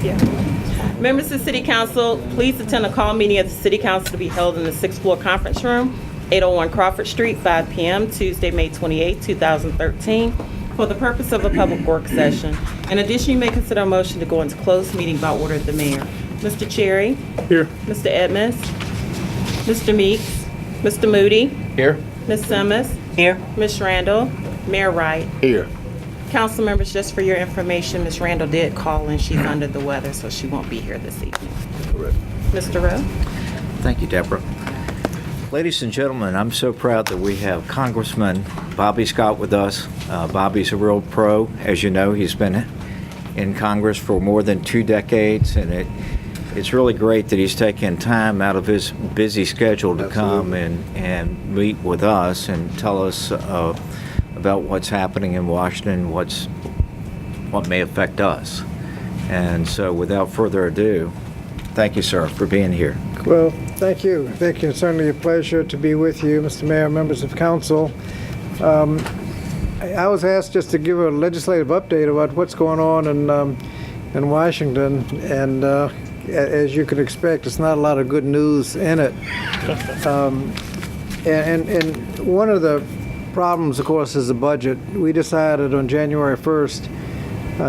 you. Members of the City Council, please attend a call meeting of the City Council to be held in the 6th floor conference room, 801 Crawford Street, 5 p.m., Tuesday, May 28, 2013, for the purpose of a public work session. In addition, you may consider a motion to go into closed meeting by order of the mayor. Mr. Cherry? Here. Mr. Edmonds? Mr. Meeks? Mr. Moody? Here. Ms. Simmons? Here. Ms. Randall? Mayor Wright? Here. Council members, just for your information, Ms. Randall did call and she's under the weather, so she won't be here this evening. Correct. Mr. Rowe? Thank you, Deborah. Ladies and gentlemen, I'm so proud that we have Congressman Bobby Scott with us. Bobby's a real pro. As you know, he's been in Congress for more than 2 decades, and it's really great that he's taken time out of his busy schedule to come and meet with us and tell us about what's happening in Washington, what may affect us. And so without further ado, thank you, sir, for being here. Well, thank you. Thank you. It's certainly a pleasure to be with you, Mr. Mayor, members of council. I was asked just to give a legislative update about what's going on in Washington, and as you can expect, it's not a lot of good news in it. And one of the problems, of course, is the budget. We decided on January 1st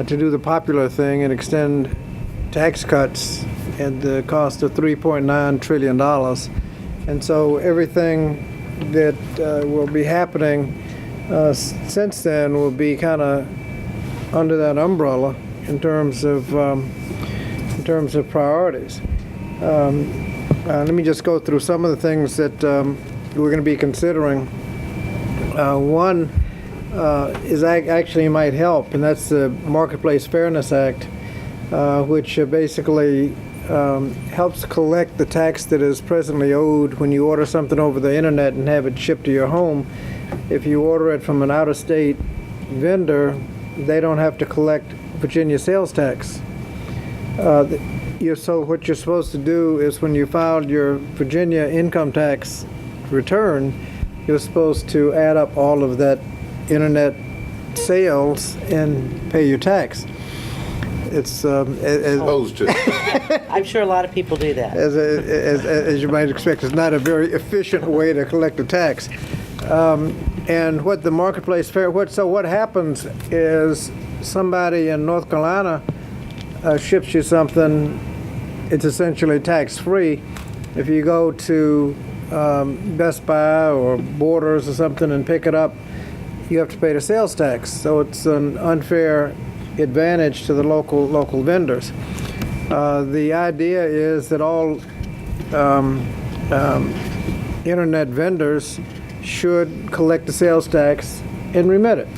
to do the popular thing and extend tax cuts at the cost of $3.9 trillion. And so everything that will be happening since then will be kind of under that umbrella in terms of priorities. Let me just go through some of the things that we're going to be considering. One is actually might help, and that's the Marketplace Fairness Act, which basically helps collect the tax that is presently owed when you order something over the internet and have it shipped to your home. If you order it from an out-of-state vendor, they don't have to collect Virginia sales tax. So what you're supposed to do is when you filed your Virginia income tax return, you're supposed to add up all of that internet sales and pay your tax. It's Supposed to. I'm sure a lot of people do that. as you might expect, it's not a very efficient way to collect a tax. And what the Marketplace what happens is somebody in North Carolina ships you something, it's essentially tax-free. If you go to Best Buy or Borders or something and pick it up, you have to pay the sales tax. So it's an unfair advantage to the local vendors. The idea is that all internet vendors should collect the sales tax and remit it.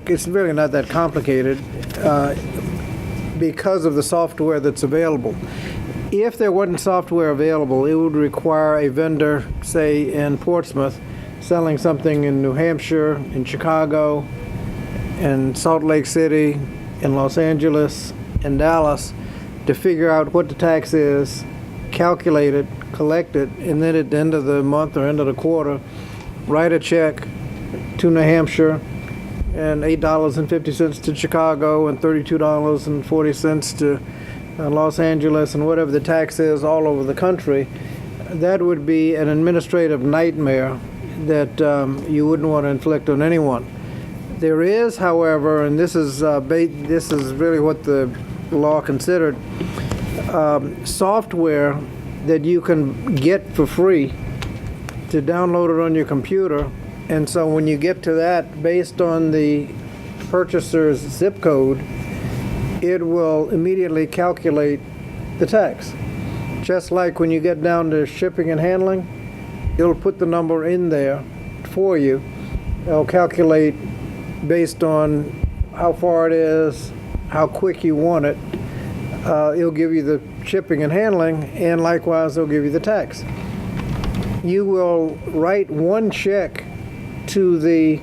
It's really not that complicated because of the software that's available. If there wasn't software available, it would require a vendor, say in Portsmouth, selling something in New Hampshire, in Chicago, in Salt Lake City, in Los Angeles, in Dallas, to figure out what the tax is, calculate it, collect it, and then at the end of the month or end of the quarter, write a check to New Hampshire and $8.50 to Chicago and $32.40 to Los Angeles and whatever the tax is all over the country. That would be an administrative nightmare that you wouldn't want to inflict on anyone. There is, however, and this is really what the law considered, software that you can get for free to download it on your computer. And so when you get to that, based on the purchaser's zip code, it will immediately calculate the tax. Just like when you get down to shipping and handling, it'll put the number in there for you. It'll calculate based on how far it is, how quick you want it. It'll give you the shipping and handling, and likewise, it'll give you the tax. You will write one check to the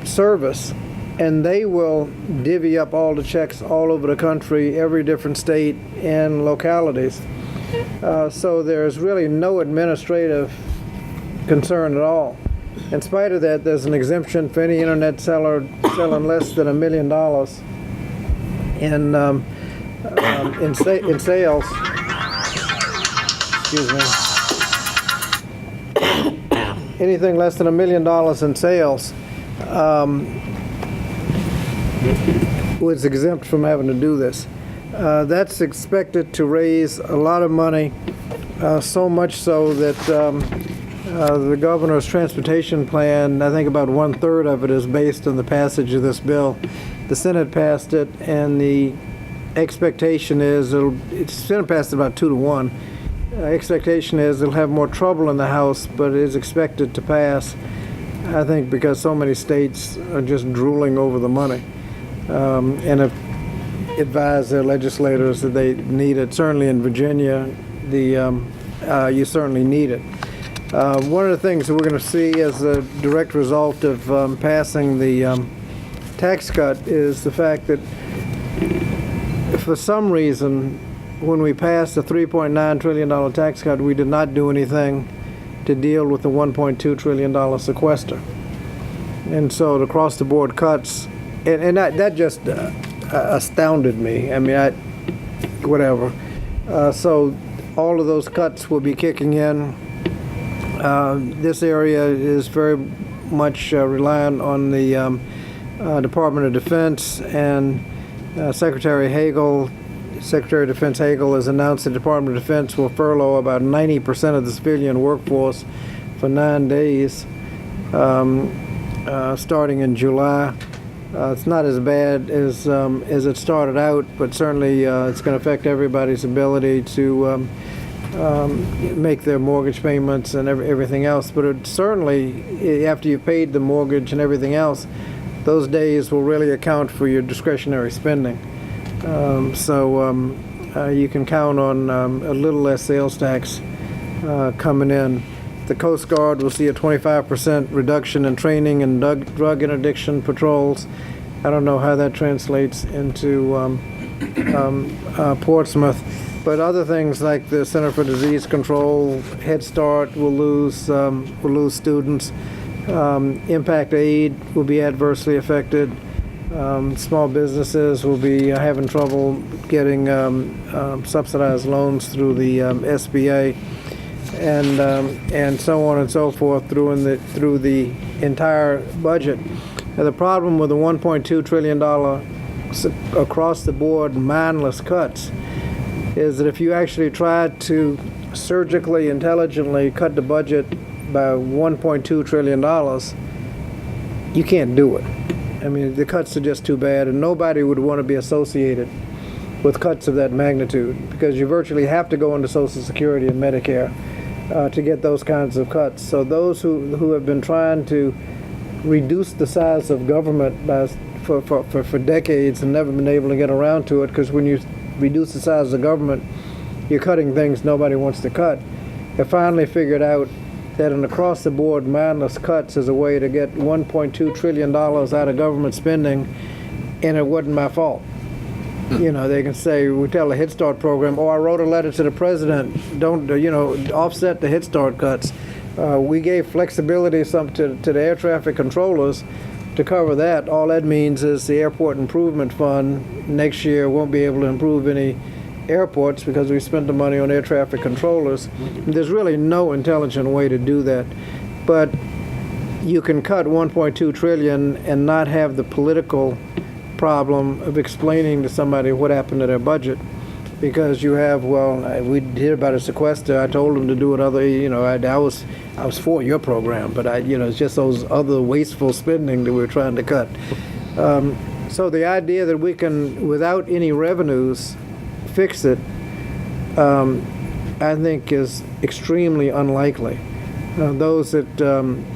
service, and they will divvy up all the checks all over the country, every different state and localities. So there's really no administrative concern at all. In spite of that, there's an exemption for any internet seller selling less than $1 million in sales. Excuse me. Anything less than $1 million in sales was exempt from having to do this. That's expected to raise a lot of money, so much so that the governor's transportation plan, I think about 1/3 of it is based on the passage of this bill. The Senate passed it, and the expectation is Senate passed it about 2-1. Expectation is it'll have more trouble in the House, but it is expected to pass, I think, because so many states are just drooling over the money, and have advised their legislators that they need it. Certainly in Virginia, you certainly need it. One of the things that we're going to see as a direct result of passing the tax cut is the fact that for some reason, when we passed the $3.9 trillion tax cut, we did not do anything to deal with the $1.2 trillion sequester. And so the across-the-board cuts, and that just astounded me. I mean, whatever. So all of those cuts will be kicking in. This area is very much reliant on the Department of Defense, and Secretary of Defense Hagel has announced the Department of Defense will furlough about 90% of the civilian workforce for 9 days, starting in July. It's not as bad as it started out, but certainly it's going to affect everybody's ability to make their mortgage payments and everything else. But it certainly, after you've paid the mortgage and everything else, those days will really account for your discretionary spending. So you can count on a little less sales tax coming in. The Coast Guard will see a 25% reduction in training and drug interdiction patrols. I don't know how that translates into Portsmouth, but other things like the Center for Disease Control, Head Start will lose students. Impact Aid will be adversely affected. Small businesses will be having trouble getting subsidized loans through the SBA, and so on and so forth through the entire budget. Now, the problem with the $1.2 trillion across the board mindless cuts is that if you actually tried to surgically, intelligently cut the budget by $1.2 trillion, you can't do it. I mean, the cuts are just too bad, and nobody would want to be associated with cuts of that magnitude, because you virtually have to go into Social Security and Medicare to get those kinds of cuts. So those who have been trying to reduce the size of government for decades and never been able to get around to it, because when you reduce the size of government, you're cutting things nobody wants to cut, have finally figured out that an across-the-board mindless cuts is a way to get $1.2 trillion out of government spending, and it wasn't my fault. You know, they can say, we tell the Head Start program, I wrote a letter to the president, don't, offset the Head Start cuts. We gave flexibility to the air traffic controllers to cover that. All that means is the Airport Improvement Fund next year won't be able to improve any airports because we spent the money on air traffic controllers. There's really no intelligent way to do that. But you can cut $1.2 trillion and not have the political problem of explaining to somebody what happened to their budget, because you have, we did about a sequester. I told them to do it I was for your program, but it's just those other wasteful spending that we're trying to cut. So the idea that we can, without any revenues, fix it, I think is extremely unlikely. Those that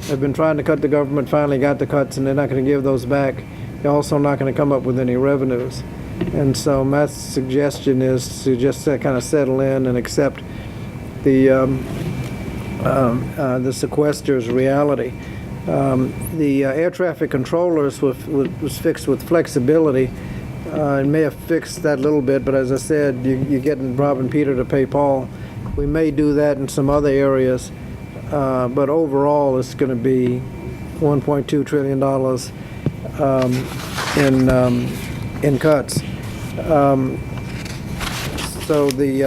have been trying to cut the government finally got the cuts, and they're not going to give those back. They're also not going to come up with any revenues. And so my suggestion is to just kind of settle in and accept the sequester's reality. The air traffic controllers was fixed with flexibility. It may have fixed that a little bit, but as I said, you're getting Rob and Peter to pay Paul. We may do that in some other areas, but overall it's going to be $1.2 trillion in cuts. So the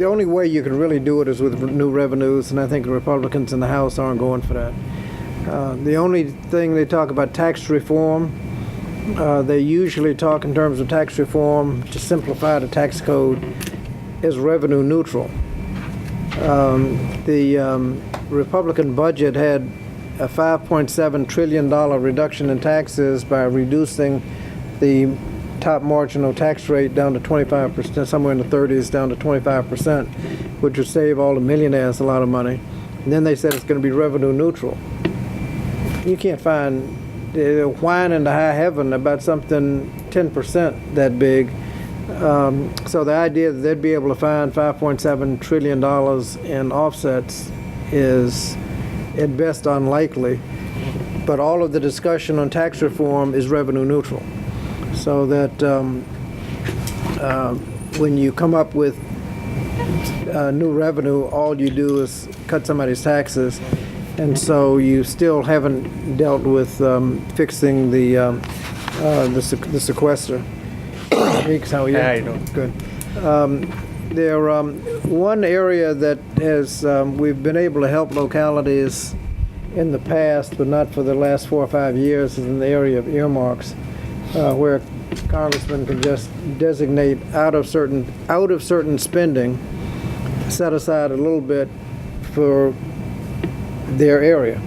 only way you can really do it is with new revenues, and I think the Republicans in the House aren't going for that. The only thing they talk about tax reform, they usually talk in terms of tax reform to simplify the tax code is revenue neutral. The Republican budget had a $5.7 trillion reduction in taxes by reducing the top marginal tax rate down to 25%, somewhere in the 30s, down to 25%, which would save all the millionaires a lot of money. And then they said it's going to be revenue neutral. You can't find whining to high heaven about something 10% that big. So the idea that they'd be able to find $5.7 trillion in offsets is at best unlikely. But all of the discussion on tax reform is revenue neutral. So that when you come up with new revenue, all you do is cut somebody's taxes. And so you still haven't dealt with fixing the sequester. Meeks, how are you? How you doing? Good. One area that has we've been able to help localities in the past, but not for the last 4 or 5 years, is in the area of earmarks, where congressmen can just designate out of certain spending, set aside a little bit for their area.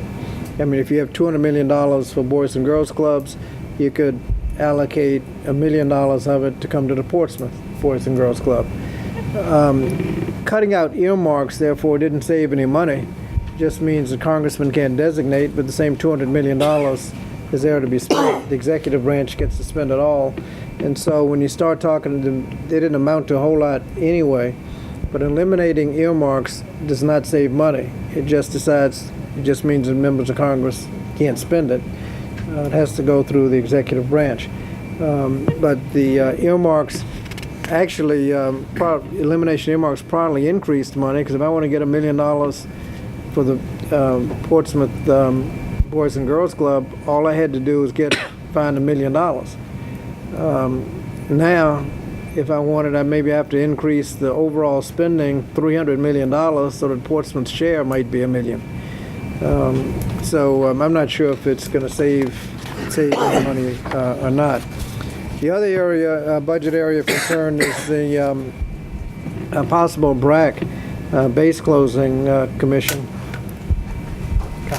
I mean, if you have $200 million for Boys and Girls Clubs, you could allocate $1 million of it to come to the Portsmouth Boys and Girls Club. Cutting out earmarks, therefore, didn't save any money. Just means the congressman can't designate, but the same $200 million is there to be spent. The executive branch gets to spend it all. And so when you start talking to them, they didn't amount to a whole lot anyway. But eliminating earmarks does not save money. It just means that members of Congress can't spend it. It has to go through the executive branch. But the earmarks, actually, elimination of earmarks probably increased money, because if I want to get $1 million for the Portsmouth Boys and Girls Club, all I had to do was find $1 million. Now, if I wanted, I maybe have to increase the overall spending $300 million, so that Portsmouth's share might be $1 million. So I'm not sure if it's going to save any money or not. The other area, budget area of concern is the possible BRAC, base closing commission.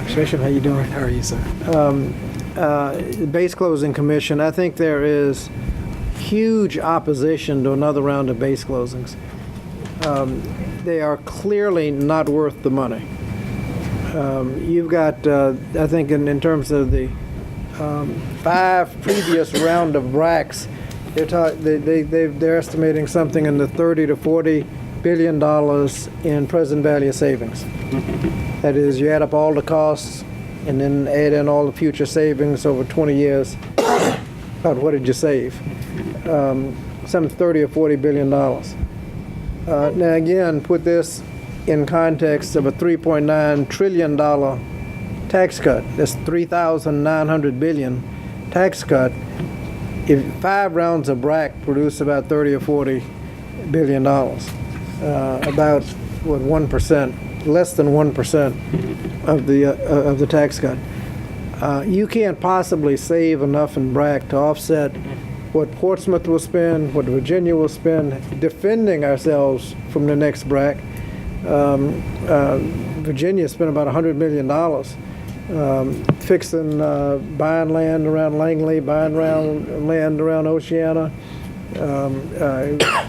Commission, how you doing? How are you, sir? Base closing commission. I think there is huge opposition to another round of base closings. They are clearly not worth the money. You've got, I think, in terms of the 5 previous round of BRACs, they're estimating something in the $30 to $40 billion in present value savings. That is, you add up all the costs and then add in all the future savings over 20 years. About what did you save? Some 30 or 40 billion dollars. Now again, put this in context of a $3.9 trillion tax cut. That's 3,900 billion tax cut. If 5 rounds of BRAC produce about 30 or 40 billion dollars, about what 1%, less than 1% of the tax cut. You can't possibly save enough in BRAC to offset what Portsmouth will spend, what Virginia will spend defending ourselves from the next BRAC. Virginia spent about $100 million fixing, buying land around Langley, buying land around Oceana,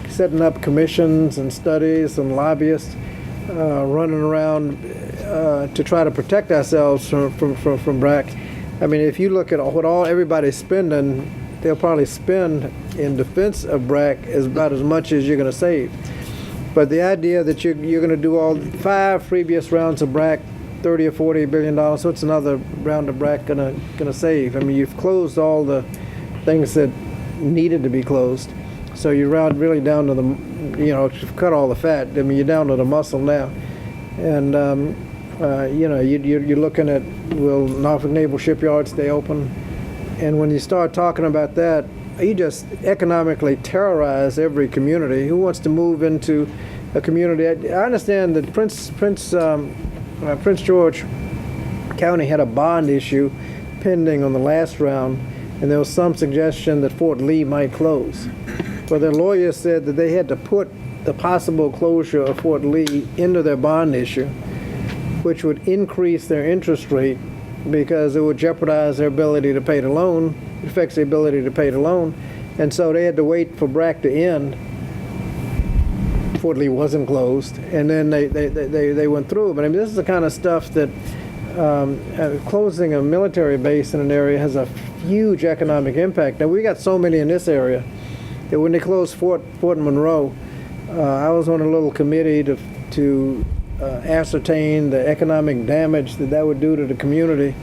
setting up commissions and studies and lobbyists, running around to try to protect ourselves from BRAC. I mean, if you look at what everybody's spending, they'll probably spend in defense of BRAC about as much as you're going to save. But the idea that you're going to do all 5 previous rounds of BRAC, 30 or 40 billion dollars, so it's another round of BRAC going to save. I mean, you've closed all the things that needed to be closed, so you're really down to the, you've cut all the fat. I mean, you're down to the muscle now. And, you're looking at, will Norfolk Naval Shipyard stay open? And when you start talking about that, you just economically terrorize every community. Who wants to move into a community? I understand that Prince George County had a bond issue pending on the last round, and there was some suggestion that Fort Lee might close. But their lawyer said that they had to put the possible closure of Fort Lee into their bond issue, which would increase their interest rate because it would jeopardize their ability to pay the loan. It affects the ability to pay the loan. And so they had to wait for BRAC to end. Fort Lee wasn't closed, and then they went through. But I mean, this is the kind of stuff that closing a military base in an area has a huge economic impact. Now, we got so many in this area that when they closed Fort Monroe, I was on a little committee to ascertain the economic damage that would do to the community.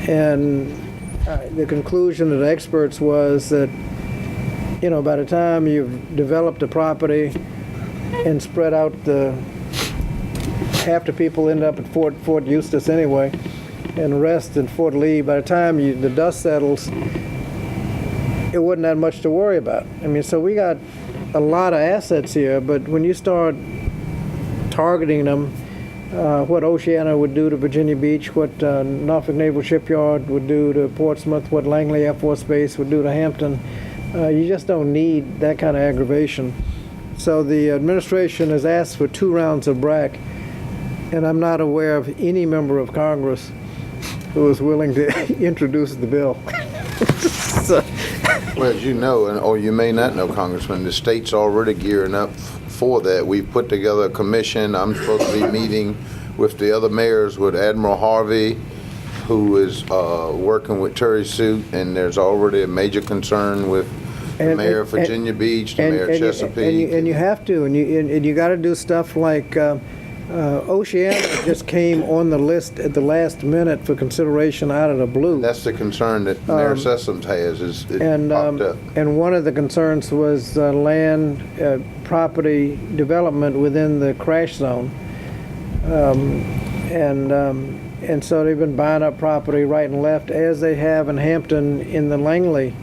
And the conclusion of the experts was that, by the time you've developed a property and spread out half the people end up at Fort Eustis anyway, and the rest in Fort Lee, by the time the dust settles, it wasn't that much to worry about. I mean, so we got a lot of assets here, but when you start targeting them, what Oceana would do to Virginia Beach, what Norfolk Naval Shipyard would do to Portsmouth, what Langley Air Force Base would do to Hampton, you just don't need that kind of aggravation. So the administration has asked for 2 rounds of BRAC, and I'm not aware of any member of Congress who is willing to introduce the bill. So, Well, as you know, or you may not know, Congressman, the state's already gearing up for that. We've put together a commission. I'm supposed to be meeting with the other mayors, with Admiral Harvey, who is working with Terry Suit, and there's already a major concern with the mayor of Virginia Beach, the mayor of Chesapeake. And you have to, and you got to do stuff like Oceana just came on the list at the last minute for consideration out of the blue. That's the concern that Mayor Sessoms has, is it popped up. And one of the concerns was land property development within the crash zone. And so they've been buying up property right and left, as they have in Hampton in the Langley,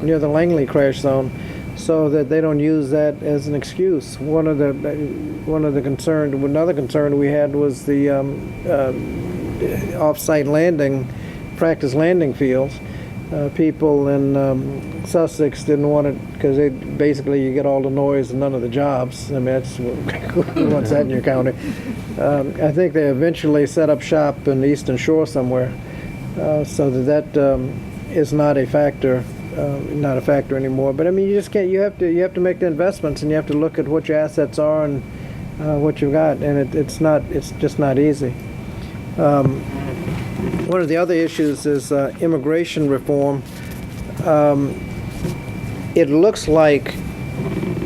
near the Langley crash zone, so that they don't use that as an excuse. Another concern we had was the off-site practice landing fields. People in Sussex didn't want it because you get all the noise and none of the jobs. I mean, who wants that in your county? I think they eventually set up shop in the Eastern Shore somewhere, so that is not a factor anymore. But I mean, you just can't. You have to make the investments, and you have to look at what your assets are and what you've got, and it's just not easy. One of the other issues is immigration reform. It looks like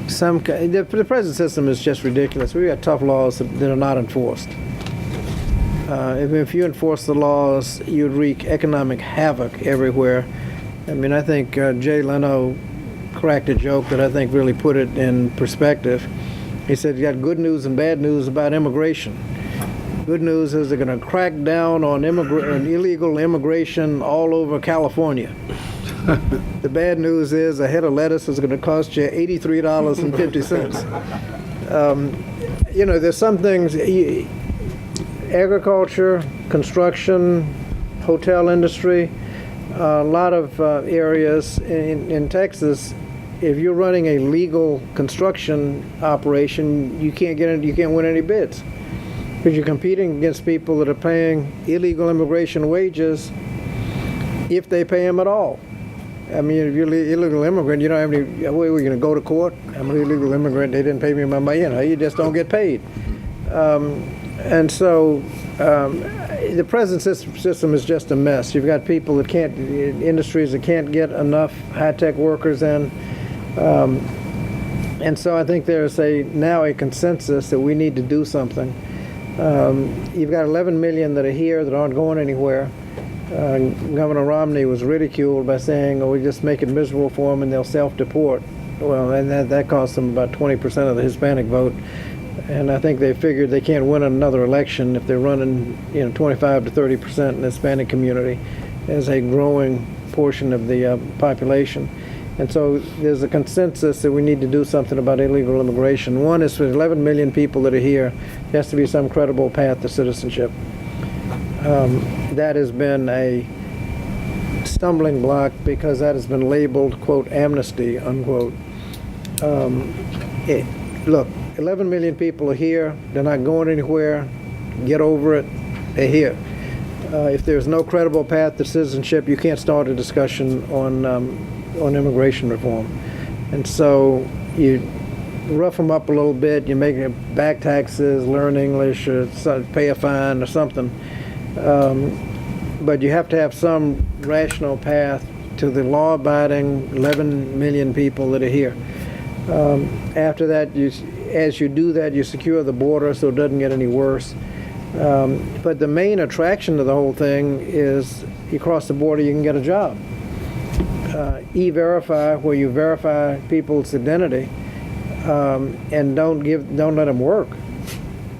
the present system is just ridiculous. We've got tough laws that are not enforced. If you enforce the laws, you'd wreak economic havoc everywhere. I mean, I think Jay Leno cracked a joke that I think really put it in perspective. He said, you got good news and bad news about immigration. Good news is they're going to crack down on illegal immigration all over California. The bad news is a head of lettuce is going to cost you $83.50. There's some things, agriculture, construction, hotel industry, a lot of areas in Texas. If you're running a legal construction operation, you can't win any bids, because you're competing against people that are paying illegal immigration wages, if they pay them at all. I mean, if you're an illegal immigrant, you don't have any. We're going to go to court. I'm an illegal immigrant. They didn't pay me my money. You just don't get paid. And so the present system is just a mess. You've got people that industries that can't get enough high-tech workers in. And so I think there's now a consensus that we need to do something. You've got 11 million that are here that aren't going anywhere. Governor Romney was ridiculed by saying, we just make it miserable for them and they'll self-deport. Well, and that costs them about 20% of the Hispanic vote. And I think they figured they can't win another election if they're running, 25 to 30% in the Hispanic community as a growing portion of the population. And so there's a consensus that we need to do something about illegal immigration. One is for 11 million people that are here, there has to be some credible path to citizenship. That has been a stumbling block because that has been labeled, quote, amnesty, unquote. Look, 11 million people are here. They're not going anywhere. Get over it. They're here. If there's no credible path to citizenship, you can't start a discussion on immigration reform. And so you rough them up a little bit. You make it back taxes, learn English, or pay a fine or something. But you have to have some rational path to the law-abiding 11 million people that are here. After that, as you do that, you secure the border so it doesn't get any worse. But the main attraction to the whole thing is you cross the border, you can get a job. E-Verify, where you verify people's identity and don't let them work,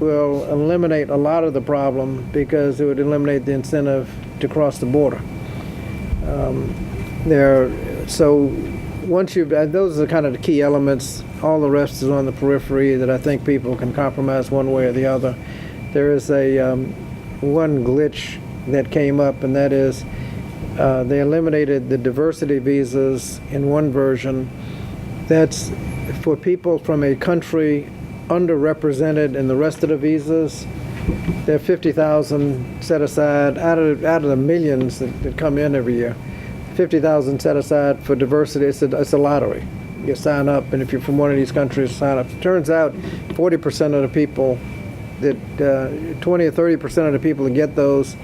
will eliminate a lot of the problem because it would eliminate the incentive to cross the border. So once those are kind of the key elements. All the rest is on the periphery that I think people can compromise one way or the other. There is one glitch that came up, and that is they eliminated the diversity visas in one version. That's for people from a country underrepresented in the rest of the visas. There are 50,000 set aside out of the millions that come in every year. 50,000 set aside for diversity. It's a lottery. You sign up, and if you're from one of these countries, sign up. It turns out 40% of the people that 20 or 30% of the people that get those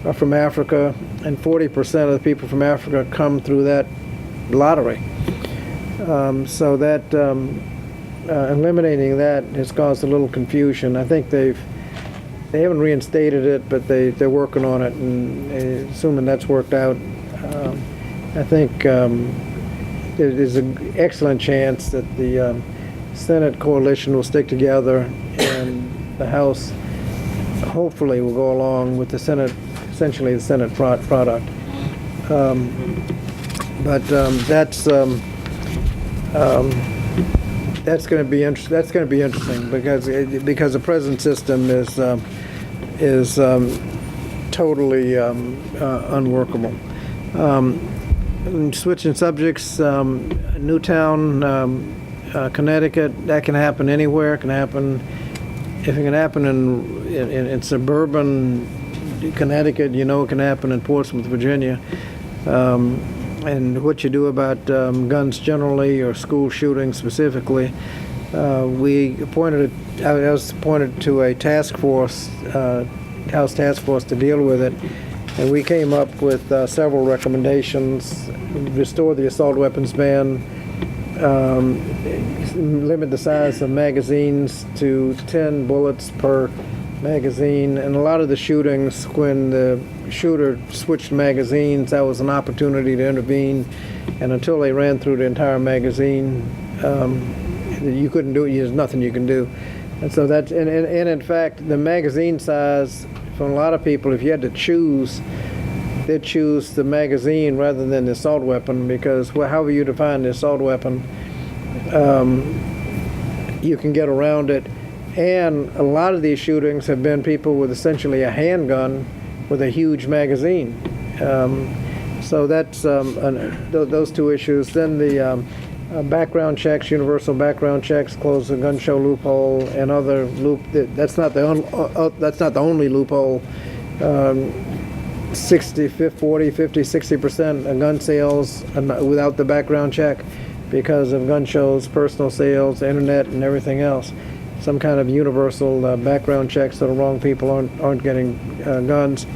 are from Africa, and 40% of the people from Africa come through that lottery. So that eliminating that has caused a little confusion. I think they haven't reinstated it, but they're working on it, and assuming that's worked out, I think there's an excellent chance that the Senate coalition will stick together, and the House hopefully will go along with the Senate, essentially the Senate product. But that's going to be That's going to be interesting because the present system is totally unworkable. Switching subjects, Newtown, Connecticut. That can happen anywhere. It can happen. If it can happen in suburban Connecticut, it can happen in Portsmouth, Virginia. And what you do about guns generally or school shootings specifically. I was appointed to a task force, House task force, to deal with it, and we came up with several recommendations: restore the assault weapons ban, limit the size of magazines to 10 bullets per magazine. And a lot of the shootings, when the shooter switched magazines, that was an opportunity to intervene, and until they ran through the entire magazine, you couldn't do it. There's nothing you can do. And so that's, and in fact, the magazine size, for a lot of people, if you had to choose, they'd choose the magazine rather than the assault weapon, because however you define the assault weapon, you can get around it. And a lot of these shootings have been people with essentially a handgun with a huge magazine. So that's those two issues. Then the background checks, universal background checks, close the gun show loophole, and other that's not the only loophole. 40, 50, 60% of gun sales without the background check because of gun shows, personal sales, internet, and everything else. Some kind of universal background check so the wrong people aren't getting guns.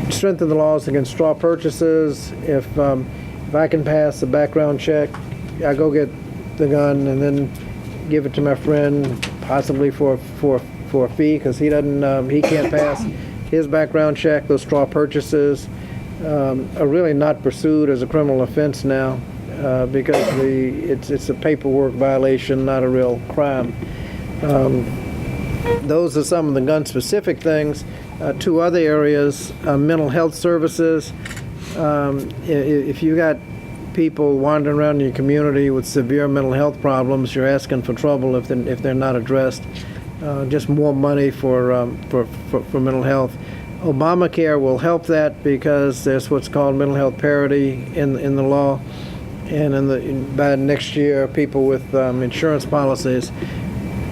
Strengthen the laws against straw purchases. If I can pass a background check, I go get the gun and then give it to my friend, possibly for a fee, because he can't pass his background check. Those straw purchases are really not pursued as a criminal offense now because it's a paperwork violation, not a real crime. Those are some of the gun-specific things. Two other areas, mental health services. If you got people wandering around in your community with severe mental health problems, you're asking for trouble if they're not addressed. Just more money for mental health. Obamacare will help that because there's what's called mental health parity in the law, and by next year, people with insurance policies,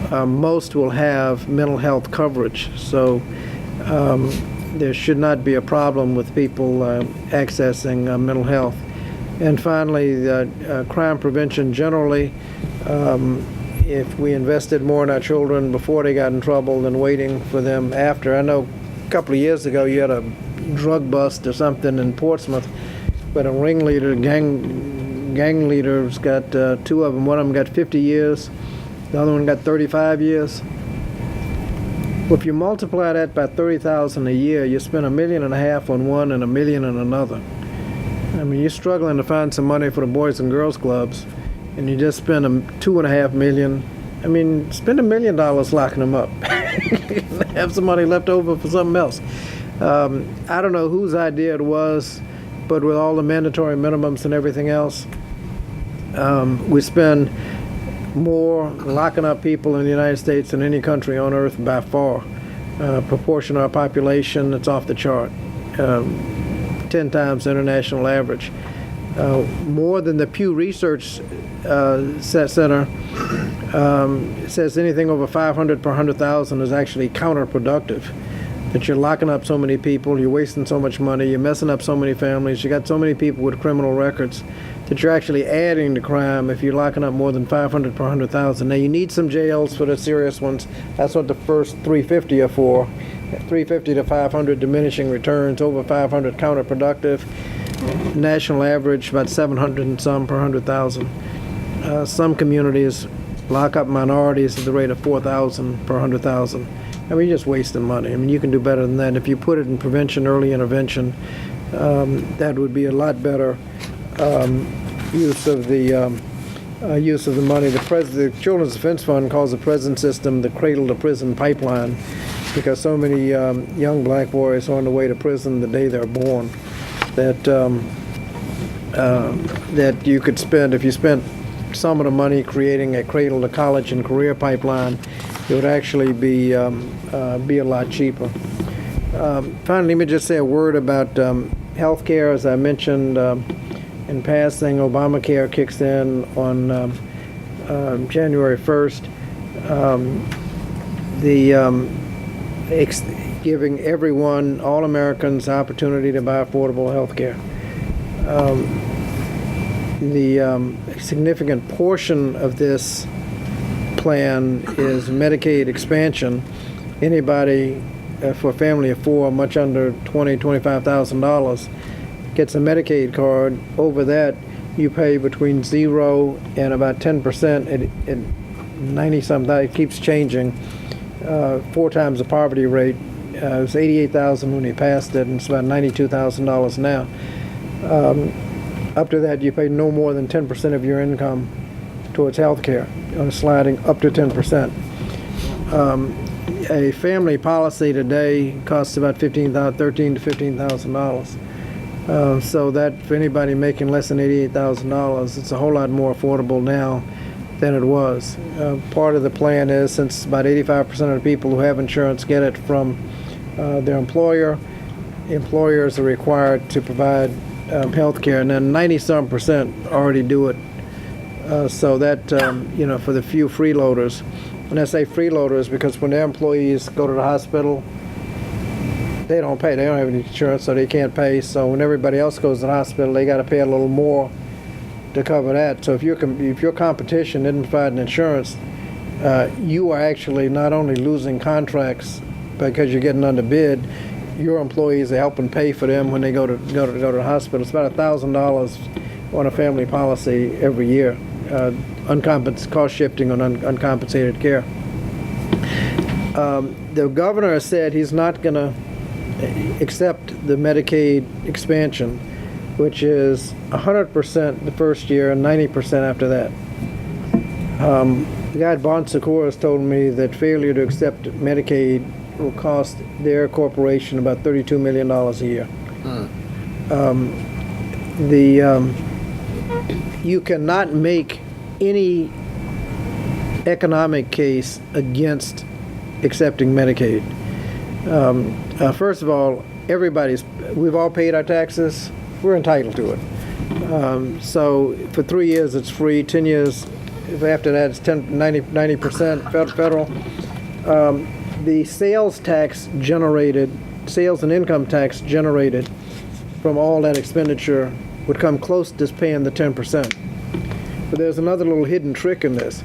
most will have mental health coverage. So there should not be a problem with people accessing mental health. And finally, crime prevention generally. If we invested more in our children before they got in trouble than waiting for them after. I know a couple of years ago you had a drug bust or something in Portsmouth, but a ringleader, gang leaders got two of them. One of them got 50 years, the other one got 35 years. Well, if you multiply that by 30,000 a year, you spend $1.5 million on one and $1 million on another. I mean, you're struggling to find some money for the Boys and Girls Clubs, and you just spend $2.5 million. I mean, spend $1 million locking them up. Have some money left over for something else. I don't know whose idea it was, but with all the mandatory minimums and everything else, we spend more locking up people in the United States than any country on earth by far. Proportion of our population, it's off the chart. 10 times the international average. More than the Pew Research Center says anything over 500 per 100,000 is actually counterproductive. That you're locking up so many people, you're wasting so much money, you're messing up so many families, you got so many people with criminal records, that you're actually adding to crime if you're locking up more than 500 per 100,000. Now, you need some jails for the serious ones. That's what the first 350 are for. 350 to 500 diminishing returns, over 500 counterproductive. National average about 700 and some per 100,000. Some communities lock up minorities at the rate of 4,000 per 100,000. I mean, you're just wasting money. I mean, you can do better than that. If you put it in prevention, early intervention, that would be a lot better use of the money. The Children's Defense Fund calls the prison system the cradle to prison pipeline, because so many young black boys are on the way to prison the day they're born. That you could spend, if you spent some of the money creating a cradle to college and career pipeline, it would actually be a lot cheaper. Finally, let me just say a word about health care. As I mentioned in passing, Obamacare kicks in on January 1st. Giving everyone, all Americans, the opportunity to buy affordable health care. The significant portion of this plan is Medicaid expansion. Anybody for a family of four, much under $25,000, gets a Medicaid card. Over that, you pay between 0 and about 10%. At 90-something, it keeps changing. 4 times the poverty rate. It was $88,000 when he passed it, and it's about $92,000 now. Up to that, you pay no more than 10% of your income towards health care, on sliding up to 10%. A family policy today costs about $13,000 to $15,000. So that for anybody making less than $88,000, it's a whole lot more affordable now than it was. Part of the plan is, since about 85% of the people who have insurance get it from their employer, employers are required to provide health care, and then 90-some% already do it. So that, for the few freeloaders, when I say freeloaders, because when their employees go to the hospital, they don't pay. They don't have any insurance, so they can't pay. So when everybody else goes to the hospital, they got to pay a little more to cover that. So if your competition isn't providing insurance, you are actually not only losing contracts because you're getting underbid, your employees are helping pay for them when they go to the hospital. It's about $1,000 on a family policy every year, cost shifting on uncompensated care. The governor has said he's not going to accept the Medicaid expansion, which is 100% the first year and 90% after that. the guy at Bon Secours told me that failure to accept Medicaid will cost their corporation about $32 million a year. You cannot make any economic case against accepting Medicaid. First of all, we've all paid our taxes. We're entitled to it. So for 3 years it's free, 10 years, if after that it's 90% federal. The sales and income tax generated from all that expenditure would come close to just paying the 10%. But there's another little hidden trick in this.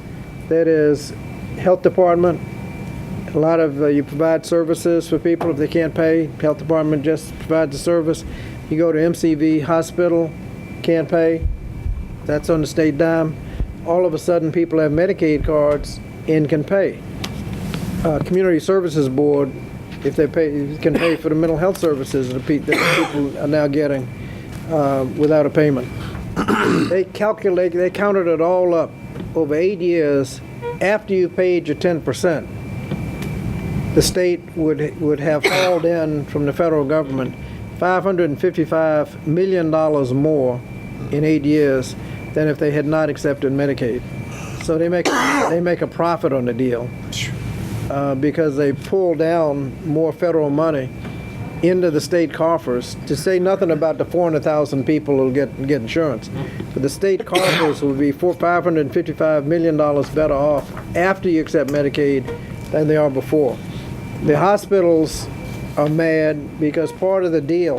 That is, health department, a lot of you provide services for people if they can't pay. Health department just provides the service. You go to MCV hospital, can't pay. That's on the state dime. All of a sudden, people have Medicaid cards and can pay. Community Services Board, if they pay, can pay for the mental health services that people are now getting without a payment. They counted it all up over 8 years. After you paid your 10%, the state would have hauled in from the federal government $555 million more in 8 years than if they had not accepted Medicaid. So they make a profit on the deal because they pull down more federal money into the state coffers, to say nothing about the 400,000 people who'll get insurance. But the state coffers will be $555 million better off after you accept Medicaid than they are before. The hospitals are mad because part of the deal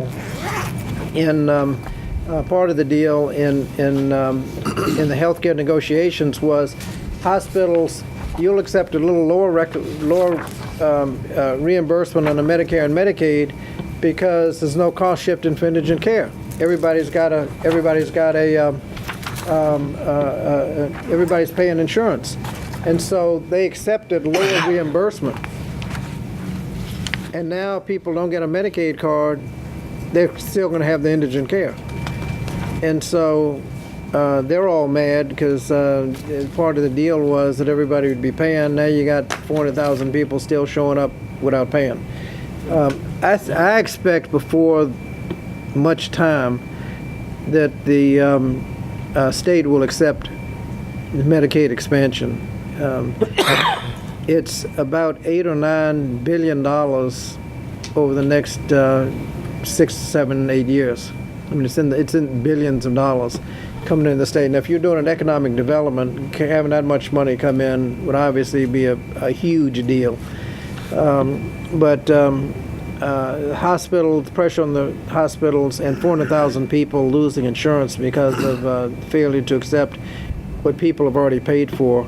in the healthcare negotiations was hospitals, you'll accept a little lower reimbursement on the Medicare and Medicaid because there's no cost shifting for indigent care. Everybody's paying insurance, and so they accepted lower reimbursement. And now people don't get a Medicaid card, they're still going to have the indigent care. And so they're all mad because part of the deal was that everybody would be paying. Now you got 400,000 people still showing up without paying. I expect before much time that the state will accept Medicaid expansion. It's about $8 or $9 billion over the next 6, 7, 8 years. I mean, it's in billions of dollars coming into the state. And if you're doing an economic development, having that much money come in would obviously be a huge deal. Hospitals, pressure on the hospitals, and 400,000 people losing insurance because of failure to accept what people have already paid for.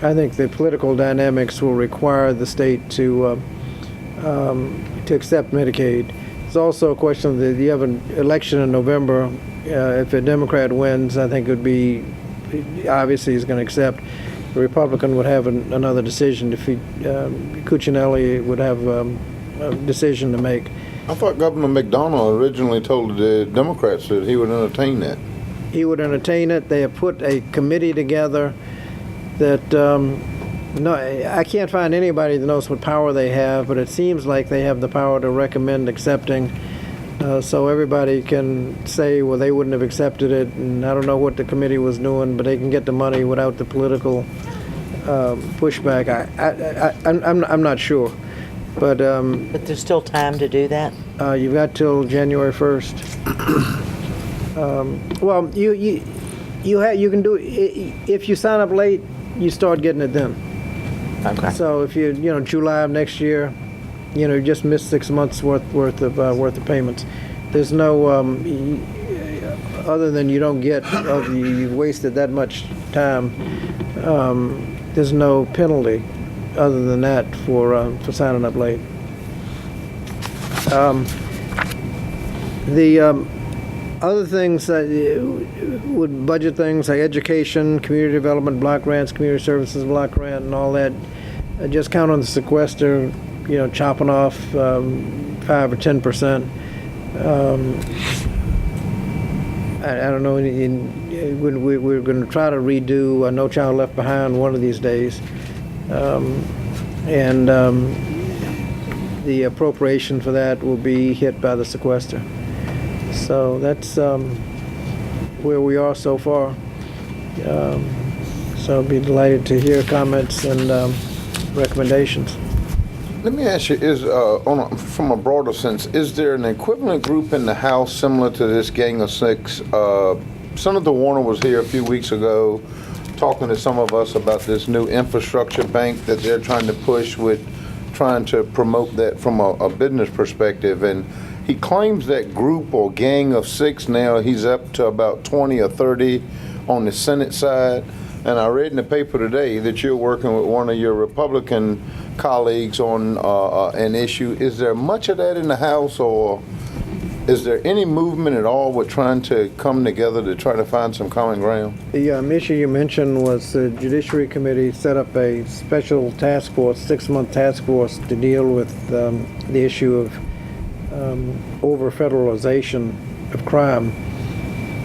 I think the political dynamics will require the state to accept Medicaid. It's also a question that you have an election in November. If a Democrat wins, I think it would be, obviously he's going to accept. The Republican would have another decision. If Cuccinelli would have a decision to make. I thought Governor McDonnell originally told the Democrats that he would entertain that. He would entertain it. They have put a committee together that, no, I can't find anybody that knows what power they have, but it seems like they have the power to recommend accepting. So everybody can say, well, they wouldn't have accepted it, and I don't know what the committee was doing, but they can get the money without the political pushback. I'm not sure. But there's still time to do that? You've got till January 1st. Well, you can do it. If you sign up late, you start getting it then. Okay. So if you July of next year, you just missed 6 months worth of payments. There's no other than you don't get you've wasted that much time. There's no penalty other than that for signing up late. The other things would budget things like education, community development block grants, community services block grant, and all that. Just count on the sequester, chopping off 5 or 10%. I don't know, when we're going to try to redo No Child Left Behind one of these days. And the appropriation for that will be hit by the sequester. So that's where we are so far. So I'll be delighted to hear comments and recommendations. Let me ask you, from a broader sense, is there an equivalent group in the House similar to this Gang of Six? Senator Warner was here a few weeks ago talking to some of us about this new infrastructure bank that they're trying to push with trying to promote that from a business perspective. And he claims that group or Gang of Six now, he's up to about 20 or 30 on the Senate side. And I read in the paper today that you're working with one of your Republican colleagues on an issue. Is there much of that in the House, or is there any movement at all with trying to come together to try to find some common ground? The issue you mentioned was the Judiciary Committee set up a special task force, 6-month task force, to deal with the issue of over-federalization of crime.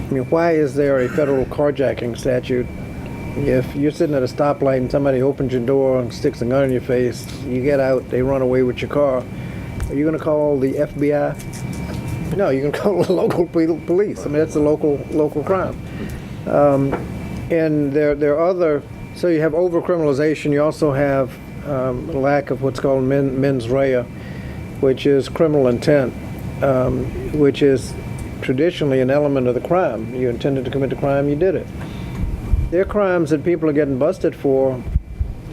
I mean, why is there a federal carjacking statute? If you're sitting at a stoplight and somebody opens your door and sticks a gun in your face, you get out, they run away with your car. Are you going to call the FBI? No, you're going to call the local police. I mean, that's a local crime. And there are other. So you have overcriminalization. You also have a lack of what's called mens rea, which is criminal intent, which is traditionally an element of the crime. You intended to commit the crime, you did it. There are crimes that people are getting busted for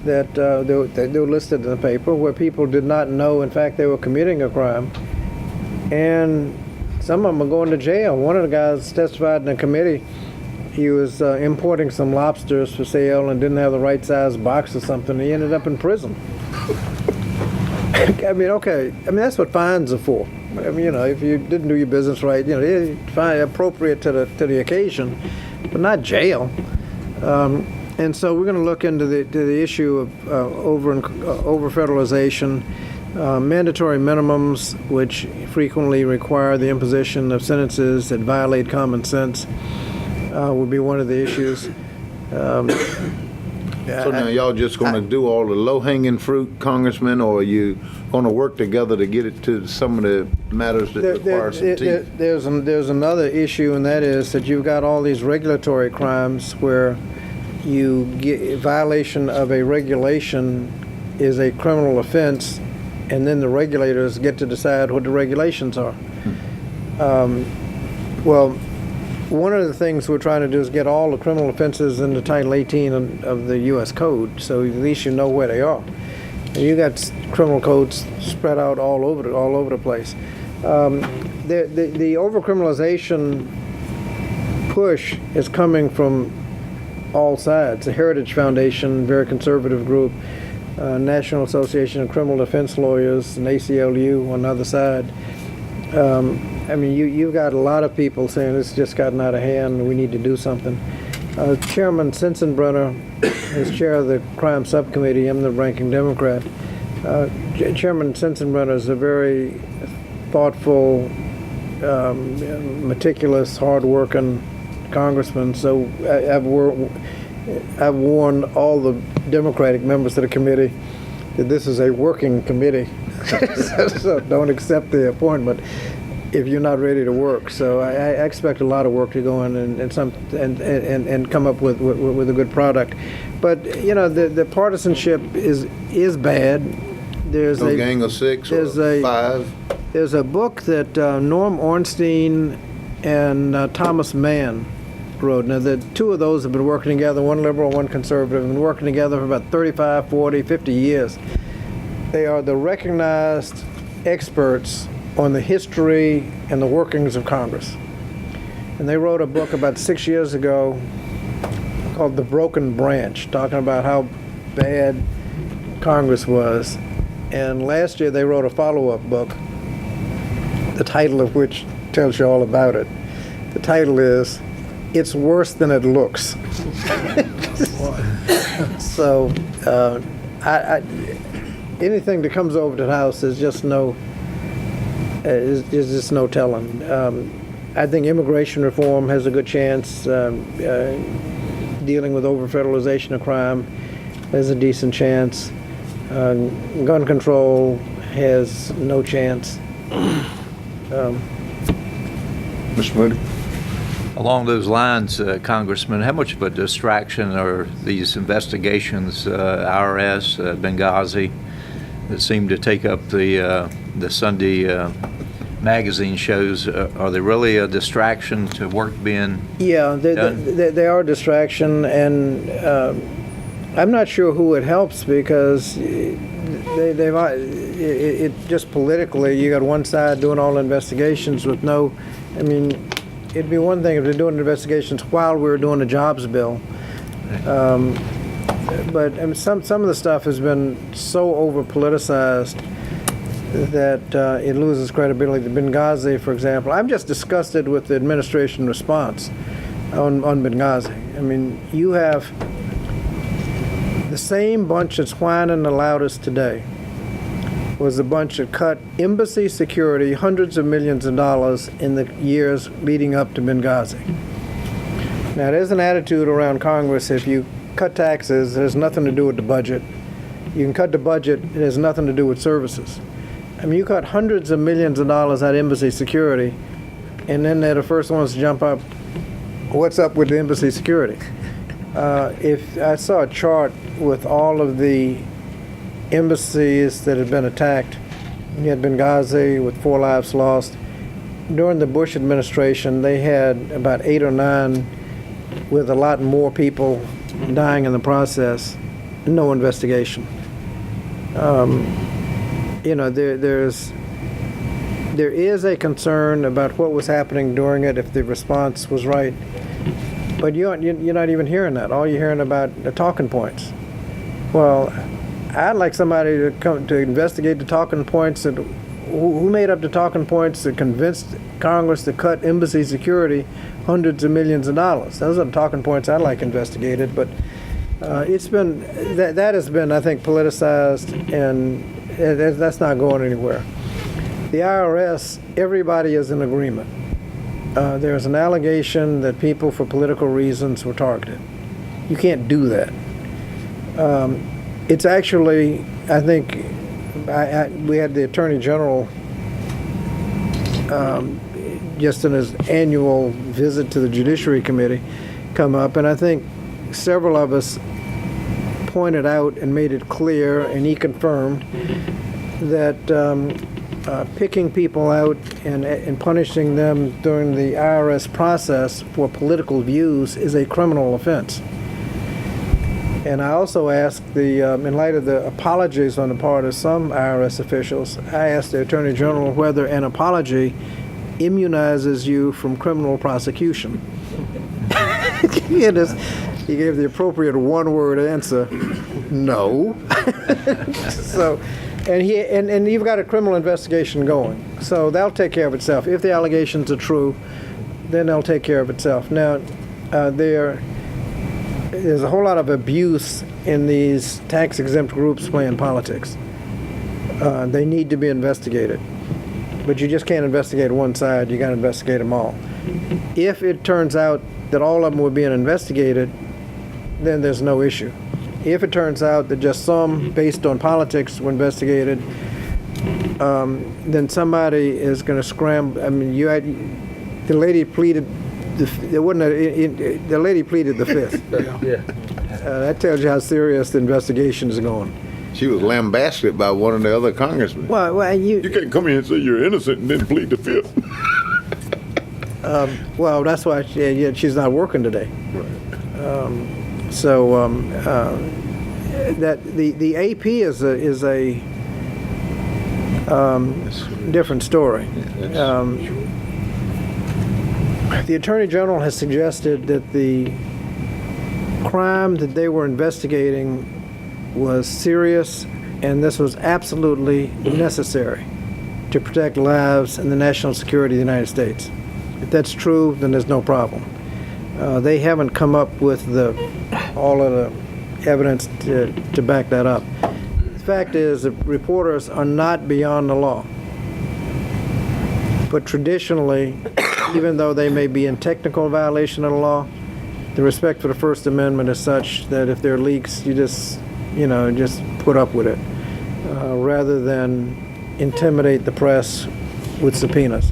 that they were listed in the paper where people did not know, in fact, they were committing a crime. And some of them are going to jail. One of the guys testified in a committee. He was importing some lobsters for sale and didn't have the right size box or something. He ended up in prison. I mean, okay. I mean, that's what fines are for. I mean, you know, if you didn't do your business right, you know, fine appropriate to the occasion, but not jail. And so we're going to look into the issue of over federalization, mandatory minimums, which frequently require the imposition of sentences that violate common sense, will be one of the issues. So now y'all just going to do all the low-hanging fruit, Congressman, or are you going to work together to get it to some of the matters that require some teeth? There's another issue, and that is that you've got all these regulatory crimes where you get violation of a regulation is a criminal offense, and then the regulators get to decide what the regulations are. Well, one of the things we're trying to do is get all the criminal offenses into Title 18 of the U.S. Code, so at least you know where they are. And you got criminal codes spread out all over the place. The overcriminalization push is coming from all sides. The Heritage Foundation, very conservative group, National Association of Criminal Defense Lawyers, and ACLU on the other side. I mean, you've got a lot of people saying this has just gotten out of hand and we need to do something. Chairman Sensenbrenner is chair of the crime subcommittee. I'm the ranking Democrat. Chairman Sensenbrenner is a very thoughtful, meticulous, hard-working congressman. So I've warned all the Democratic members of the committee that this is a working committee. So don't accept the appointment if you're not ready to work. So I expect a lot of work to go in and come up with a good product. But you know, the partisanship is bad. There's no Gang of Six or five. There's a book that Norm Ornstein and Thomas Mann wrote. Now, the two of those have been working together, one liberal, one conservative, and been working together for about 35, 40, 50 years. They are the recognized experts on the history and the workings of Congress. And they wrote a book about 6 years ago called The Broken Branch, talking about how bad Congress was. And last year they wrote a follow-up book, the title of which tells you all about it. The title is It's Worse Than It Looks. So anything that comes over to the House is just no telling. I think immigration reform has a good chance. Dealing with over-federalization of crime has a decent chance. Gun control has no chance. Mr. Moody? Along those lines, Congressman, how much of a distraction are these investigations, IRS, Benghazi, that seem to take up the Sunday magazine shows? Are they really a distraction to work being Yeah, done? they are a distraction, and I'm not sure who it helps because it just politically, you got one side doing all investigations with no, I mean, it'd be one thing if they're doing investigations while we were doing the jobs bill. But I mean, some of the stuff has been so over politicized that it loses credibility. The Benghazi, for example, I'm just disgusted with the administration response on Benghazi. I mean, you have the same bunch that's whining the loudest today was the bunch that cut embassy security hundreds of millions of dollars in the years leading up to Benghazi. Now, there's an attitude around Congress, if you cut taxes, it has nothing to do with the budget. You can cut the budget, it has nothing to do with services. I mean, you cut hundreds of millions of dollars out of embassy security, and then they're the first ones to jump up. What's up with the embassy security? If I saw a chart with all of the embassies that had been attacked, you had Benghazi with 4 lives lost. During the Bush administration, they had about 8 or 9 with a lot more people dying in the process, no investigation. You know, there is a concern about what was happening during it, if the response was right. But you're not even hearing that. All you're hearing about the talking points. Well, I'd like somebody to come to investigate the talking points that who made up the talking points that convinced Congress to cut embassy security hundreds of millions of dollars. Those are the talking points I'd like investigated. But it's been that has been, I think, politicized, and that's not going anywhere. The IRS, everybody is in agreement. There's an allegation that people, for political reasons, were targeted. You can't do that. It's actually, I think, we had the Attorney General just in his annual visit to the Judiciary Committee come up, and I think several of us pointed out and made it clear, and he confirmed, that picking people out and punishing them during the IRS process for political views is a criminal offense. And I also asked in light of the apologies on the part of some IRS officials, I asked the Attorney General whether an apology immunizes you from criminal prosecution. He gave the appropriate one-word answer, no. So, and you've got a criminal investigation going, so that'll take care of itself. If the allegations are true, then they'll take care of itself. Now, there's a whole lot of abuse in these tax-exempt groups playing politics. They need to be investigated. But you just can't investigate one side, you got to investigate them all. If it turns out that all of them were being investigated, then there's no issue. If it turns out that just some, based on politics, were investigated, then somebody is going to scramble. I mean, the lady pleaded. The lady pleaded the fifth. That tells you how serious the investigation is going. She was lambasted by one of the other congressmen. Well, You can't come here and say you're innocent and then plead the fifth. well, that's why she's not working today. That the AP is a different story. The Attorney General has suggested that the crime that they were investigating was serious, and this was absolutely necessary to protect lives and the national security of the United States. If that's true, then there's no problem. They haven't come up with all of the evidence to back that up. The fact is that reporters are not beyond the law. But traditionally, even though they may be in technical violation of the law, the respect for the First Amendment is such that if there are leaks, you just put up with it, rather than intimidate the press with subpoenas.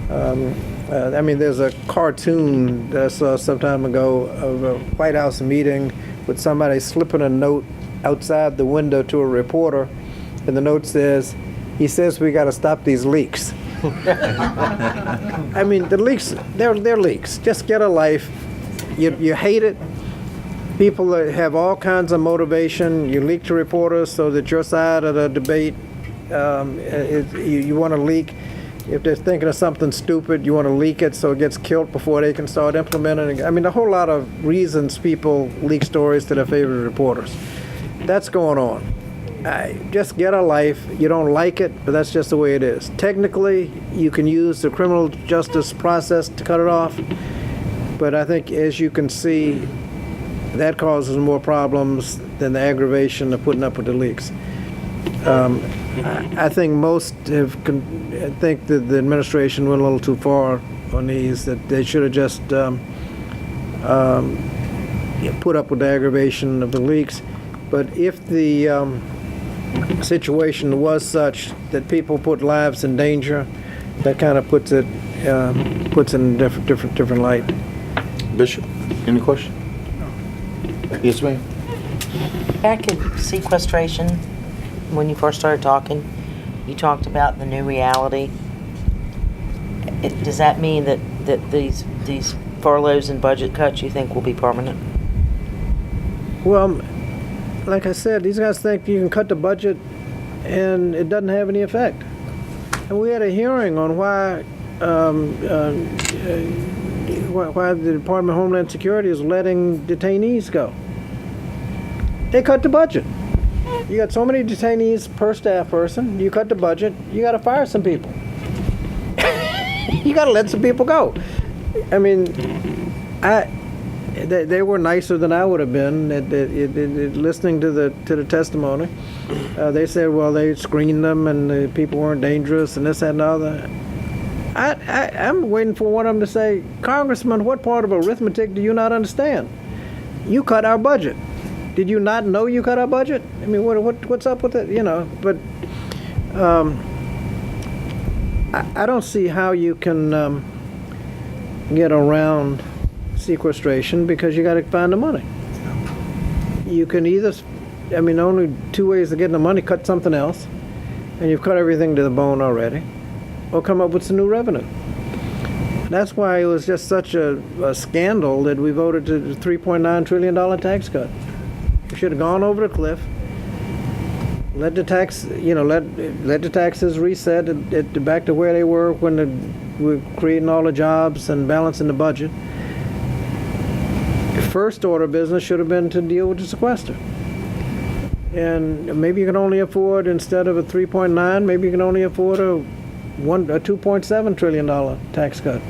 There's a cartoon that I saw some time ago of a White House meeting with somebody slipping a note outside the window to a reporter, and the note says, "He says we got to stop these leaks." The leaks, they're leaks. Just get a life. You hate it. People that have all kinds of motivation. You leak to reporters so that your side of the debate, you want to leak. If they're thinking of something stupid, you want to leak it so it gets killed before they can start implementing it. A whole lot of reasons people leak stories to their favorite reporters. That's going on. Just get a life. You don't like it, but that's just the way it is. Technically, you can use the criminal justice process to cut it off, but I think, as you can see, that causes more problems than the aggravation of putting up with the leaks. I think most think that the administration went a little too far on these, that they should have just put up with the aggravation of the leaks. But if the situation was such that people put lives in danger, that kind of puts it in a different light. Bishop, any question? Yes, ma'am. Back at sequestration, when you first started talking, you talked about the new reality. Does that mean that these furloughs and budget cuts you think will be permanent? Well, like I said, these guys think you can cut the budget and it doesn't have any effect. And we had a hearing on why the Department of Homeland Security is letting detainees go. They cut the budget. You got so many detainees per staff person, you cut the budget, you got to fire some people. You got to let some people go. They were nicer than I would have been listening to the testimony. They said, well, they screened them and the people weren't dangerous and this, that, and the other. I'm waiting for one of them to say, Congressman, what part of arithmetic do you not understand? You cut our budget. Did you not know you cut our budget? What's up with it? But I don't see how you can get around sequestration, because you got to find the money. You can either, only two ways of getting the money: cut something else, and you've cut everything to the bone already, or come up with some new revenue. That's why it was just such a scandal that we voted to the $3.9 trillion tax cut. We should have gone over the cliff, let the taxes reset back to where they were when we were creating all the jobs and balancing the budget. The first order of business should have been to deal with the sequester. And maybe you can only afford, instead of a 3.9, maybe you can only afford a $2.7 trillion tax cut.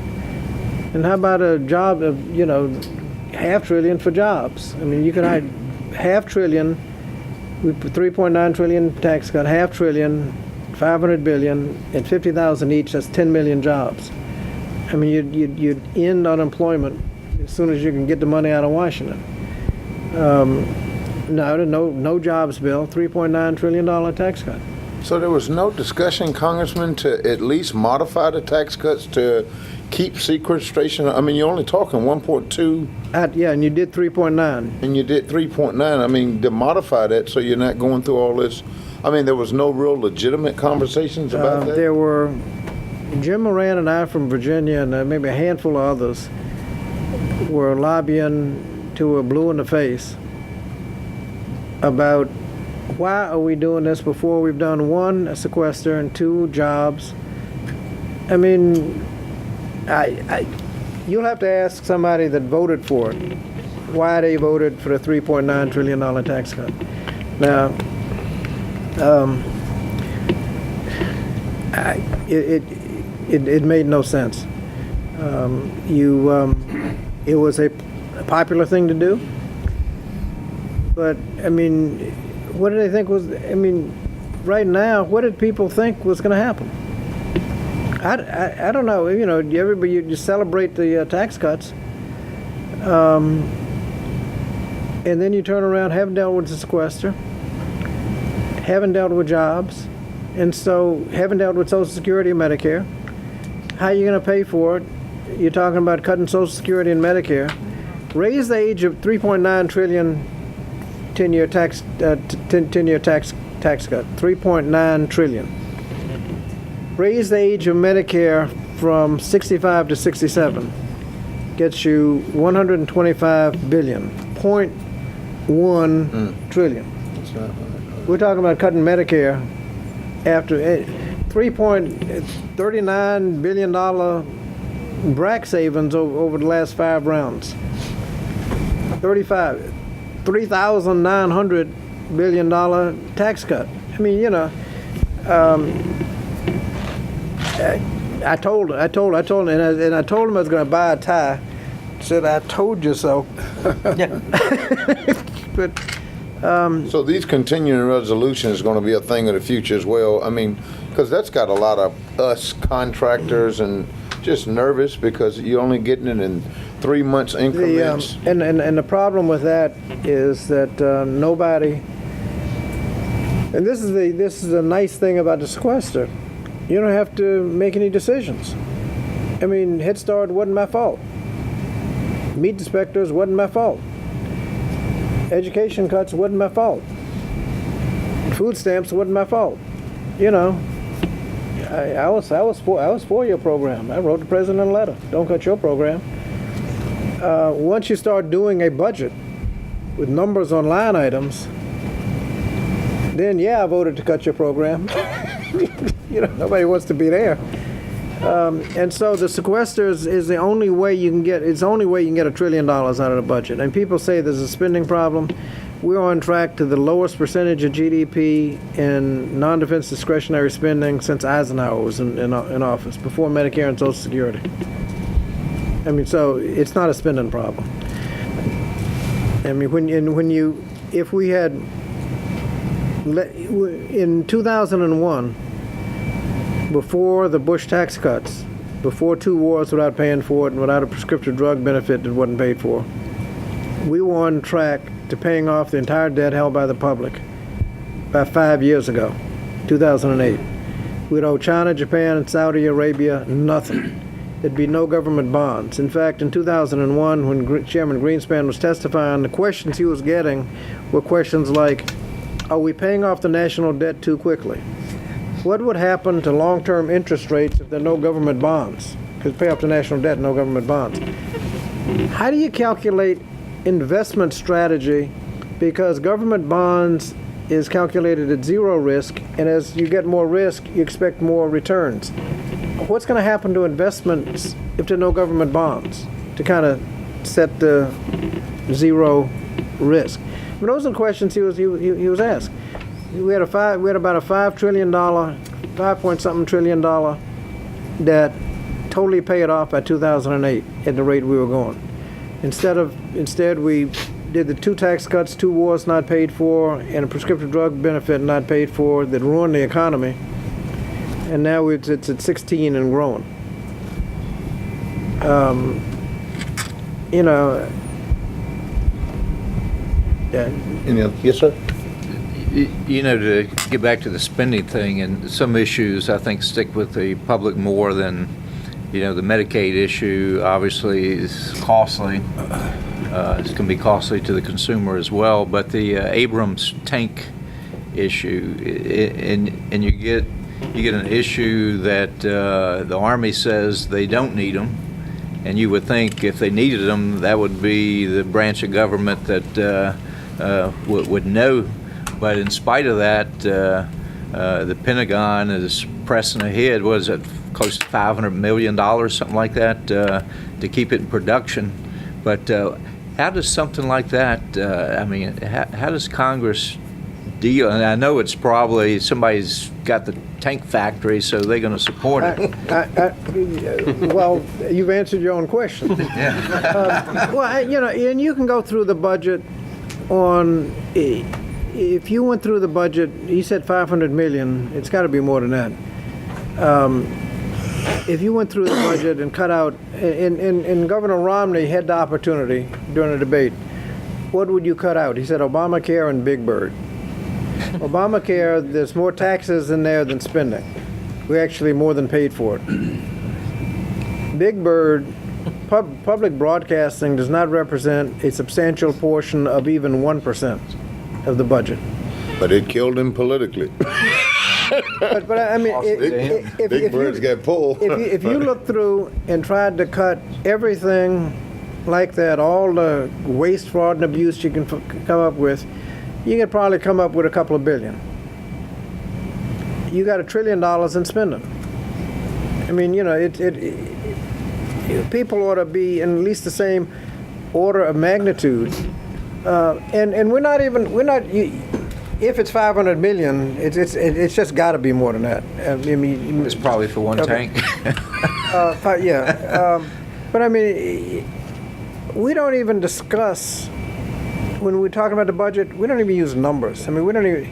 And how about a job of, $500 billion for jobs? You can hide $500 billion, we put 3.9 trillion tax cut, $500 billion, 500 billion, at 50,000 each, that's 10 million jobs. You'd end unemployment as soon as you can get the money out of Washington. No jobs bill, $3.9 trillion tax cut. So there was no discussion, Congressman, to at least modify the tax cuts to keep sequestration? You're only talking 1.2. Yeah, and you did 3.9. And you did 3.9. To modify that so you're not going through all this. There was no real legitimate conversations about that? There were, Jim Moran and I from Virginia, and maybe a handful of others, were lobbying till we're blue in the face about why are we doing this before we've done, one, a sequester, and two, jobs. You'll have to ask somebody that voted for it why they voted for the $3.9 trillion tax cut. Now, it made no sense. It was a popular thing to do, but what did they think was? Right now, what did people think was going to happen? I don't know. You know, everybody you celebrate the tax cuts, and then you turn around, haven't dealt with the sequester, haven't dealt with jobs, and so haven't dealt with Social Security and Medicare. How are you going to pay for it? You're talking about cutting Social Security and Medicare. Raise the age of 3.9 trillion 10-year tax cut. 3.9 trillion. Raise the age of Medicare from 65 to 67. Gets you 125 billion. 0.1 trillion. We're talking about cutting Medicare after $3.39 billion BRAC savings over the last 5 rounds. $3,900 billion tax cut. I mean, you know, I told him, and I told him I was going to buy a tie. Said, I told you so. But So these continuing resolutions is going to be a thing of the future as well. I mean, because that's got a lot of us contractors and just nervous because you're only getting it in 3 months increments. And the problem with that is that nobody. And this is the nice thing about the sequester. You don't have to make any decisions. I mean, Head Start wasn't my fault. Meat inspectors wasn't my fault. Education cuts wasn't my fault. Food stamps wasn't my fault. You know, I was for your program. I wrote the president a letter. Don't cut your program. Once you start doing a budget with numbers on line items, then yeah, I voted to cut your program. You know, nobody wants to be there. And so the sequester is the only way you can get. It's the only way you can get $1 trillion out of the budget. And people say there's a spending problem. We're on track to the lowest percentage of GDP in non-defense discretionary spending since Eisenhower was in office, before Medicare and Social Security. I mean, so it's not a spending problem. I mean, if we had in 2001. Before the Bush tax cuts, before 2 wars without paying for it and without a prescription drug benefit that wasn't paid for, we were on track to paying off the entire debt held by the public about 5 years ago, 2008. We'd owe China, Japan, and Saudi Arabia nothing. There'd be no government bonds. In fact, in 2001, when Chairman Greenspan was testifying, the questions he was getting were questions like, are we paying off the national debt too quickly? What would happen to long-term interest rates if there are no government bonds? Because pay off the national debt, no government bonds. How do you calculate investment strategy? Because government bonds is calculated at 0 risk, and as you get more risk, you expect more returns. What's going to happen to investments if there are no government bonds to kind of set the 0 risk? But those are the questions he was asked. We had about a $5 trillion, 5-point-something trillion dollar debt, totally paid off by 2008 at the rate we were going. Instead we did the 2 tax cuts, 2 wars not paid for, and a prescription drug benefit not paid for that ruined the economy. And now it's at 16 and growing. You know. Yeah. Yes, sir. You know, to get back to the spending thing, and some issues I think stick with the public more than, you know, the Medicaid issue obviously is costly. It's going to be costly to the consumer as well. But the Abrams tank issue, and you get an issue that the Army says they don't need them, and you would think if they needed them, that would be the branch of government that would know. But in spite of that, the Pentagon is pressing ahead. Was it close to $500 million, something like that, to keep it in production? But how does something like that? I mean, how does Congress deal? And I know it's probably somebody's got the tank factory, so they're going to support it. Well, you've answered your own question. Yeah. Well, you know, and you can go through the budget on. If you went through the budget, he said $500 million. It's got to be more than that. if you went through the budget and cut out, and Governor Romney had the opportunity during the debate, what would you cut out? He said Obamacare and Big Bird. Obamacare, there's more taxes in there than spending. We actually more than paid for it. Big Bird, public broadcasting does not represent a substantial portion of even 1% of the budget. But it killed him politically. But I mean, Big Bird's got pulled. if you look through and tried to cut everything like that, all the waste, fraud, and abuse you can come up with, you could probably come up with a couple of billion. You got $1 trillion in spending. I mean, you know, people ought to be in at least the same order of magnitude. And we're not. If it's 500 million, it's just got to be more than that. I mean, It's probably for one Okay. tank. yeah. But I mean, we don't even discuss when we're talking about the budget. We don't even use numbers. I mean, we don't even.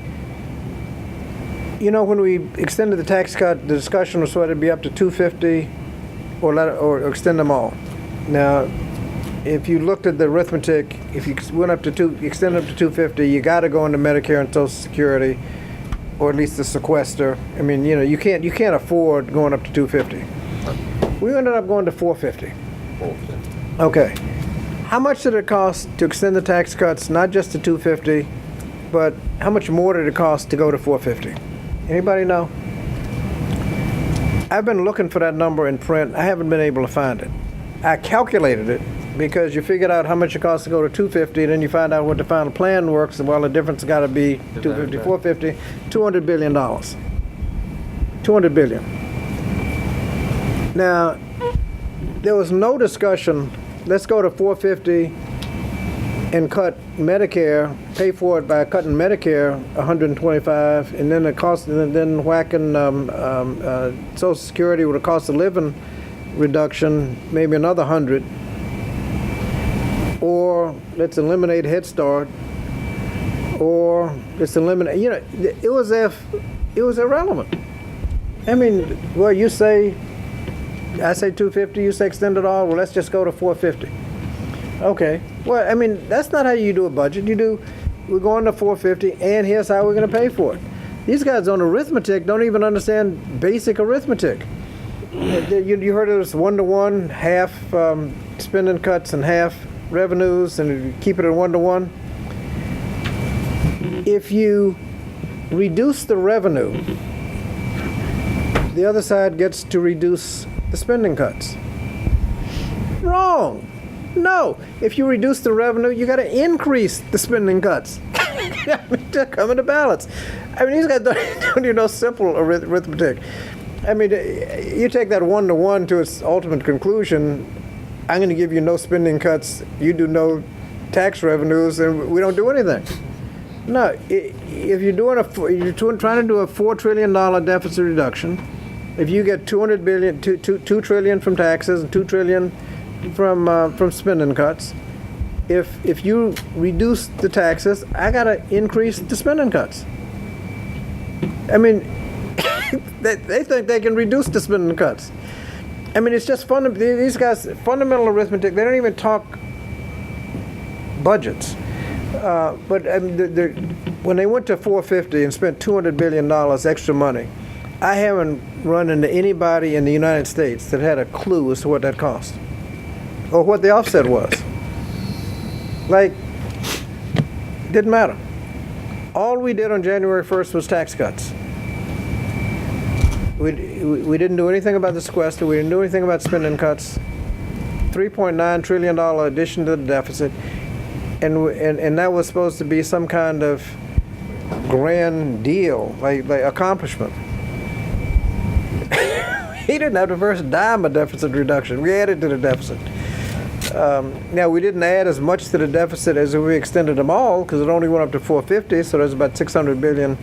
You know, when we extended the tax cut, the discussion was whether it'd be up to 250 or extend them all. Now, if you looked at the arithmetic, if you went up to extend up to 250, you got to go into Medicare and Social Security, or at least the sequester. I mean, you know, you can't afford going up to 250. We ended up going to 450. Okay. How much did it cost to extend the tax cuts, not just to 250, but how much more did it cost to go to 450? Anybody know? I've been looking for that number in print. I haven't been able to find it. I calculated it because you figured out how much it costs to go to 250, then you find out what the final plan works, and well, the difference got to be 250, 450, $200 billion. $200 billion. Now, there was no discussion, let's go to 450 and cut Medicare, pay for it by cutting Medicare 125, and then the cost, and then whacking Social Security with a cost of living reduction, maybe another 100. Or let's eliminate Head Start, or let's eliminate, you know, it was irrelevant. I mean, well, I say 250, you say extend it all, well, let's just go to 450. Okay, well, I mean, that's not how you do a budget. We're going to 450, and here's how we're going to pay for it. These guys on arithmetic don't even understand basic arithmetic. You heard of this 1-to-1, half spending cuts and half revenues, and you keep it at 1-to-1. If you reduce the revenue, the other side gets to reduce the spending cuts. Wrong. No. If you reduce the revenue, you got to increase the spending cuts. They're coming to balance. I mean, these guys don't even know simple arithmetic. I mean, you take that 1-to-1 to its ultimate conclusion. I'm going to give you no spending cuts. You do no tax revenues, and we don't do anything. No, if you're trying to do a $4 trillion deficit reduction, if you get $200 billion, $2 trillion from taxes and $2 trillion from spending cuts, if you reduce the taxes, I got to increase the spending cuts. I mean, they think they can reduce the spending cuts. I mean, it's just these guys, fundamental arithmetic, they don't even talk budgets. But I mean, when they went to 450 and spent $200 billion extra money, I haven't run into anybody in the United States that had a clue as to what that cost or what the offset was. Like, didn't matter. All we did on January 1st was tax cuts. We didn't do anything about the sequester. We didn't do anything about spending cuts. $3.9 trillion addition to the deficit, and that was supposed to be some kind of grand deal, like accomplishment. He didn't have the first dime of deficit reduction. We added to the deficit. Now, we didn't add as much to the deficit as if we extended them all, because it only went up to 450, so there's about $600 billion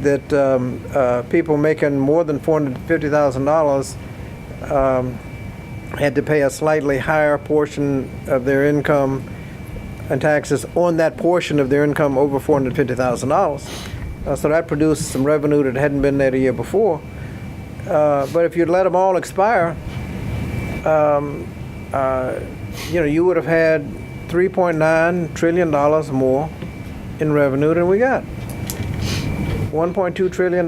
that people making more than $450,000 had to pay a slightly higher portion of their income and taxes on that portion of their income over $450,000. So that produced some revenue that hadn't been there the year before. But if you'd let them all expire, you would have had $3.9 trillion more in revenue than we got. $1.2 trillion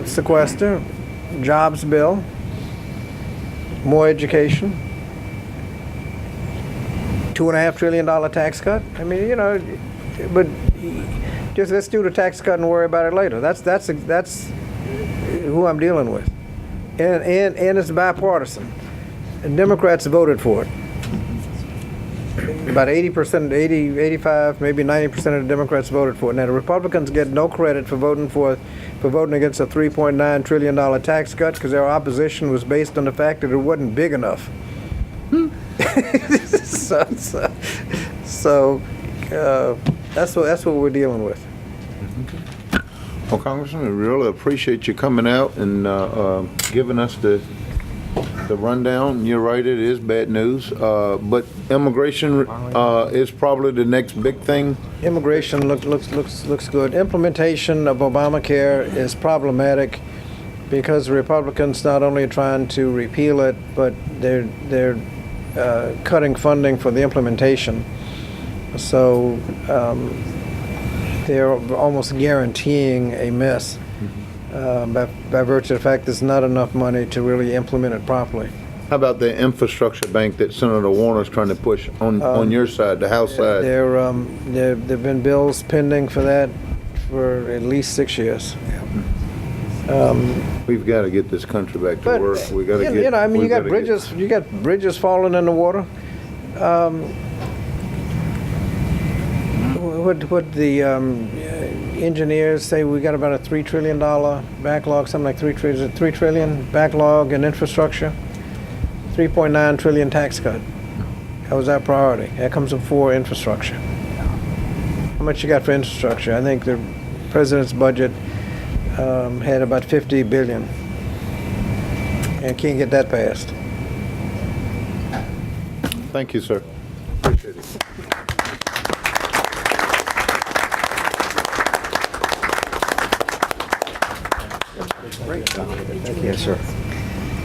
sequester, jobs bill, more education, $2.5 trillion tax cut. I mean, but just let's do the tax cut and worry about it later. That's who I'm dealing with, and it's bipartisan. And Democrats voted for it. About 80%, 80, 85, maybe 90% of the Democrats voted for it. Now the Republicans get no credit for voting against a $3.9 trillion tax cut because their opposition was based on the fact that it wasn't big enough. So that's what we're dealing with. Well, Congressman, we really appreciate you coming out and giving us the rundown. You're right, it is bad news, but immigration is probably the next big thing. Immigration looks good. Implementation of Obamacare is problematic because the Republicans not only are trying to repeal it, but they're cutting funding for the implementation. So they're almost guaranteeing a mess by virtue of the fact there's not enough money to really implement it properly. How about the infrastructure bank that Senator Warner's trying to push on your side, the House side? There've been bills pending for that for at least 6 years. We've got to get this country back to work. We got to get. You got bridges falling in the water. What the engineers say, we got about a $3 trillion backlog, something like $3 trillion backlog in infrastructure, 3.9 trillion tax cut. That was our priority. That comes before infrastructure. How much you got for infrastructure? I think the president's budget had about $50 billion, and can't get that passed. Thank you, sir. Appreciate it. Yes, sir.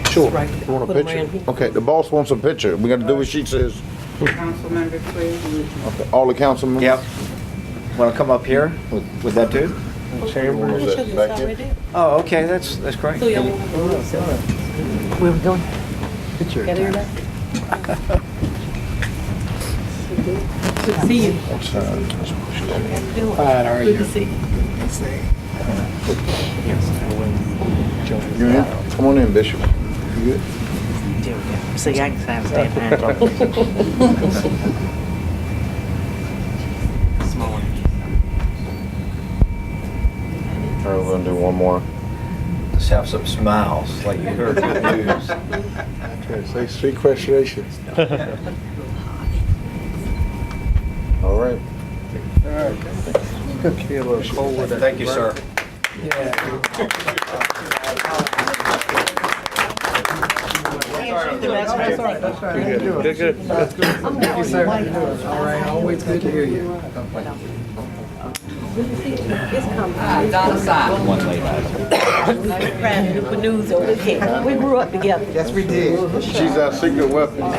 Sure. You want a picture? Okay, the boss wants a picture. We got to do what she says. Council member, please. Okay, all the council members? Yep. Want to come up here with that too? Chambers, is that back here? Oh, okay, that's great. Where we going? See you. Fine, how are you? Good to see you. You in? Come on in, Bishop. You good? There we go. See, I can stand behind you. Small one. All right, we're gonna do one more. Let's have some smiles, like you heard good news. Okay, say sequestration. All right. Thank you, sir. Good. Thank you, sir. All right, always good to hear you. One late item. News over here. We grew up together. Yes, we did. She's our secret weapon.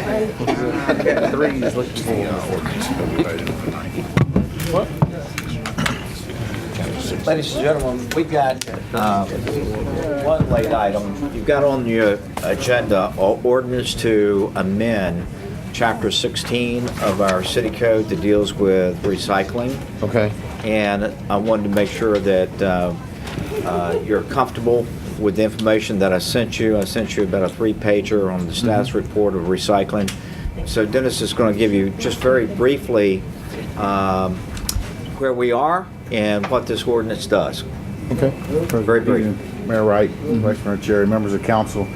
Threes looking Ladies and gentlemen, we've got one late item. You've got on your agenda an ordinance to amend Chapter 16 of our city code that deals with recycling. Okay. And I wanted to make sure that you're comfortable with the information that I sent you. I sent you about a 3-pager on the status report of recycling. So Dennis is going to give you just very briefly where we are and what this ordinance does. Okay. Very brief. Mayor Wright, Vice Mayor Cherry, members of council.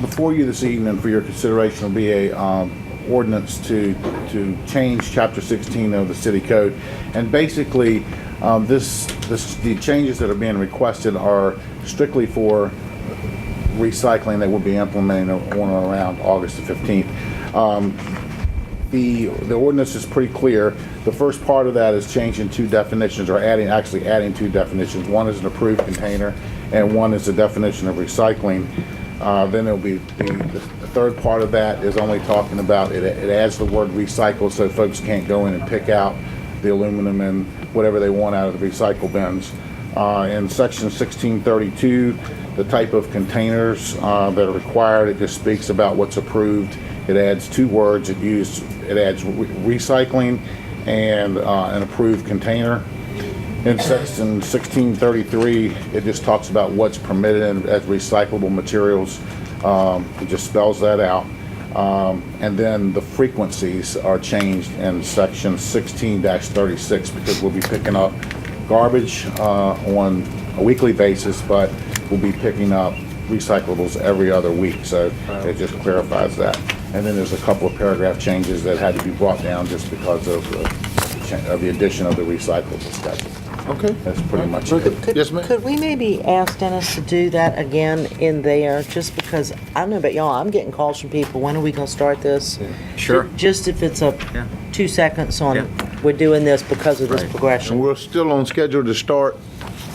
Before you this evening for your consideration will be a ordinance to change Chapter 16 of the city code. And basically, the changes that are being requested are strictly for recycling that will be implemented on or around August the 15th. The ordinance is pretty clear. The first part of that is changing two definitions, or adding two definitions. One is an approved container, and one is the definition of recycling. Then it'll be the third part of that is only talking about, it adds the word recycle so folks can't go in and pick out the aluminum and whatever they want out of the recycle bins. In section 1632, the type of containers that are required, it just speaks about what's approved. It adds two words. It adds recycling and an approved container. In section 1633, it just talks about what's permitted as recyclable materials. It just spells that out. And then the frequencies are changed in section 16-36 because we'll be picking up garbage on a weekly basis, but we'll be picking up recyclables every other week. So it just clarifies that. And then there's a couple of paragraph changes that had to be brought down just because of the addition of the recyclable schedule. Okay. That's pretty much it. Yes, ma'am. Could we maybe ask Dennis to do that again in there, just because, I don't know about y'all, I'm getting calls from people, when are we gonna start this? Sure. Just if it's a Yeah. 2 seconds on, Yeah. we're doing this because of this Right. And progression. we're still on schedule to start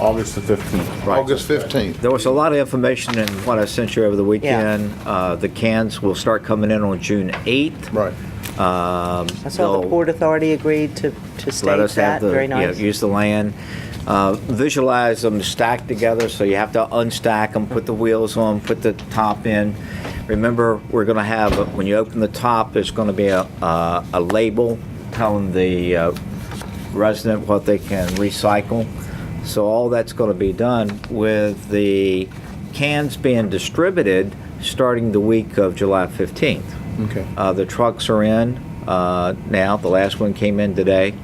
August the 15th. August 15th. There was a lot of information in what I sent you over the weekend. The cans will start coming in on June 8th. Right. I saw the they'll Port Authority agreed to let state us have that, the, very nice. use the land. Visualize them stacked together, so you have to unstack them, put the wheels on, put the top in. Remember, we're going to have, when you open the top, there's going to be a label telling the resident what they can recycle. So all that's going to be done with the cans being distributed starting the week of July 15th. Okay. The trucks are in now. The last one came in today.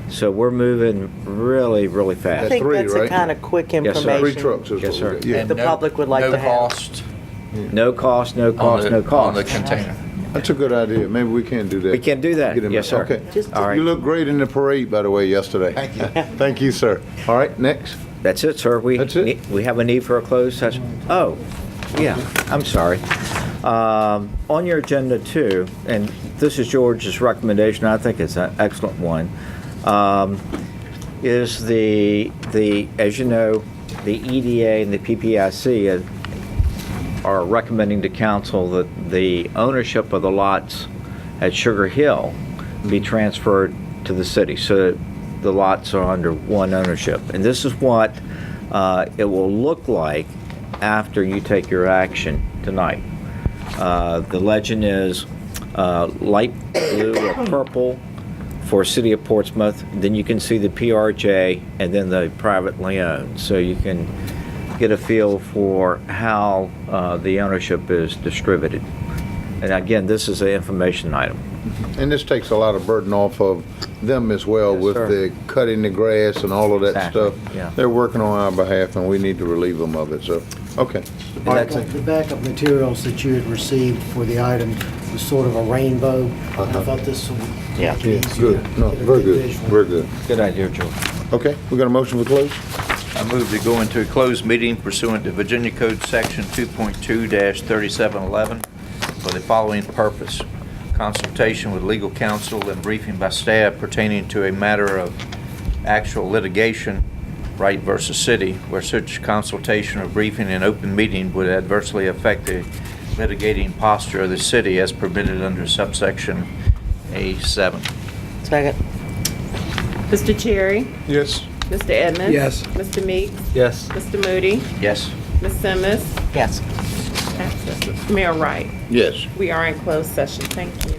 So we're moving really, really I fast. think three, that's the right? kind of quick Yes, sir. 3 information trucks is Yes, what sir. we got. Yeah. And the public would like to have. No cost No cost, no on cost, no the cost. container. That's a good idea. Maybe we can do that. We can do that. Get him- Yes, sir. Okay. Just- All right. You look great in the parade, by the way, yesterday. Thank you. Thank you, sir. All right, next. That's it, sir. That's it? We have a need for a closed session. Oh, yeah, I'm sorry. On your agenda too, and this is George's recommendation, I think it's an excellent one, is the, as you know, the EDA and the PPIC are recommending to council that the ownership of the lots at Sugar Hill be transferred to the city, so the lots are under one ownership. And this is what it will look like after you take your action tonight. The legend is light blue or purple for City of Portsmouth. Then you can see the PRJ and then the privately owned. So you can get a feel for how the ownership is distributed. And again, this is an information item. And this takes a lot of burden off of them as well Yes, with sir. the cutting the grass and all of that Exactly, stuff. yeah. They're working on our behalf and we need to relieve them of it, so, okay. All right, that's- The backup materials that you had received for the item was sort of a rainbow. I thought this would Yeah. make it yeah, easier good. to No, get a very good, visual. very good. Good idea, George. Okay, we got a motion for close? I move to go into a closed meeting pursuant to Virginia Code Section 2.2-3711 for the following purpose: consultation with legal counsel and briefing by staff pertaining to a matter of actual litigation, Wright versus City, where such consultation or briefing in open meeting would adversely affect the litigating posture of the city as permitted under subsection A7. Second. Mr. Cherry? Yes. Mr. Edmonds? Yes. Mr. Meeks? Yes. Mr. Moody? Yes. Ms. Simmons? Yes. Mayor Wright? Yes. We are in closed session. Thank you.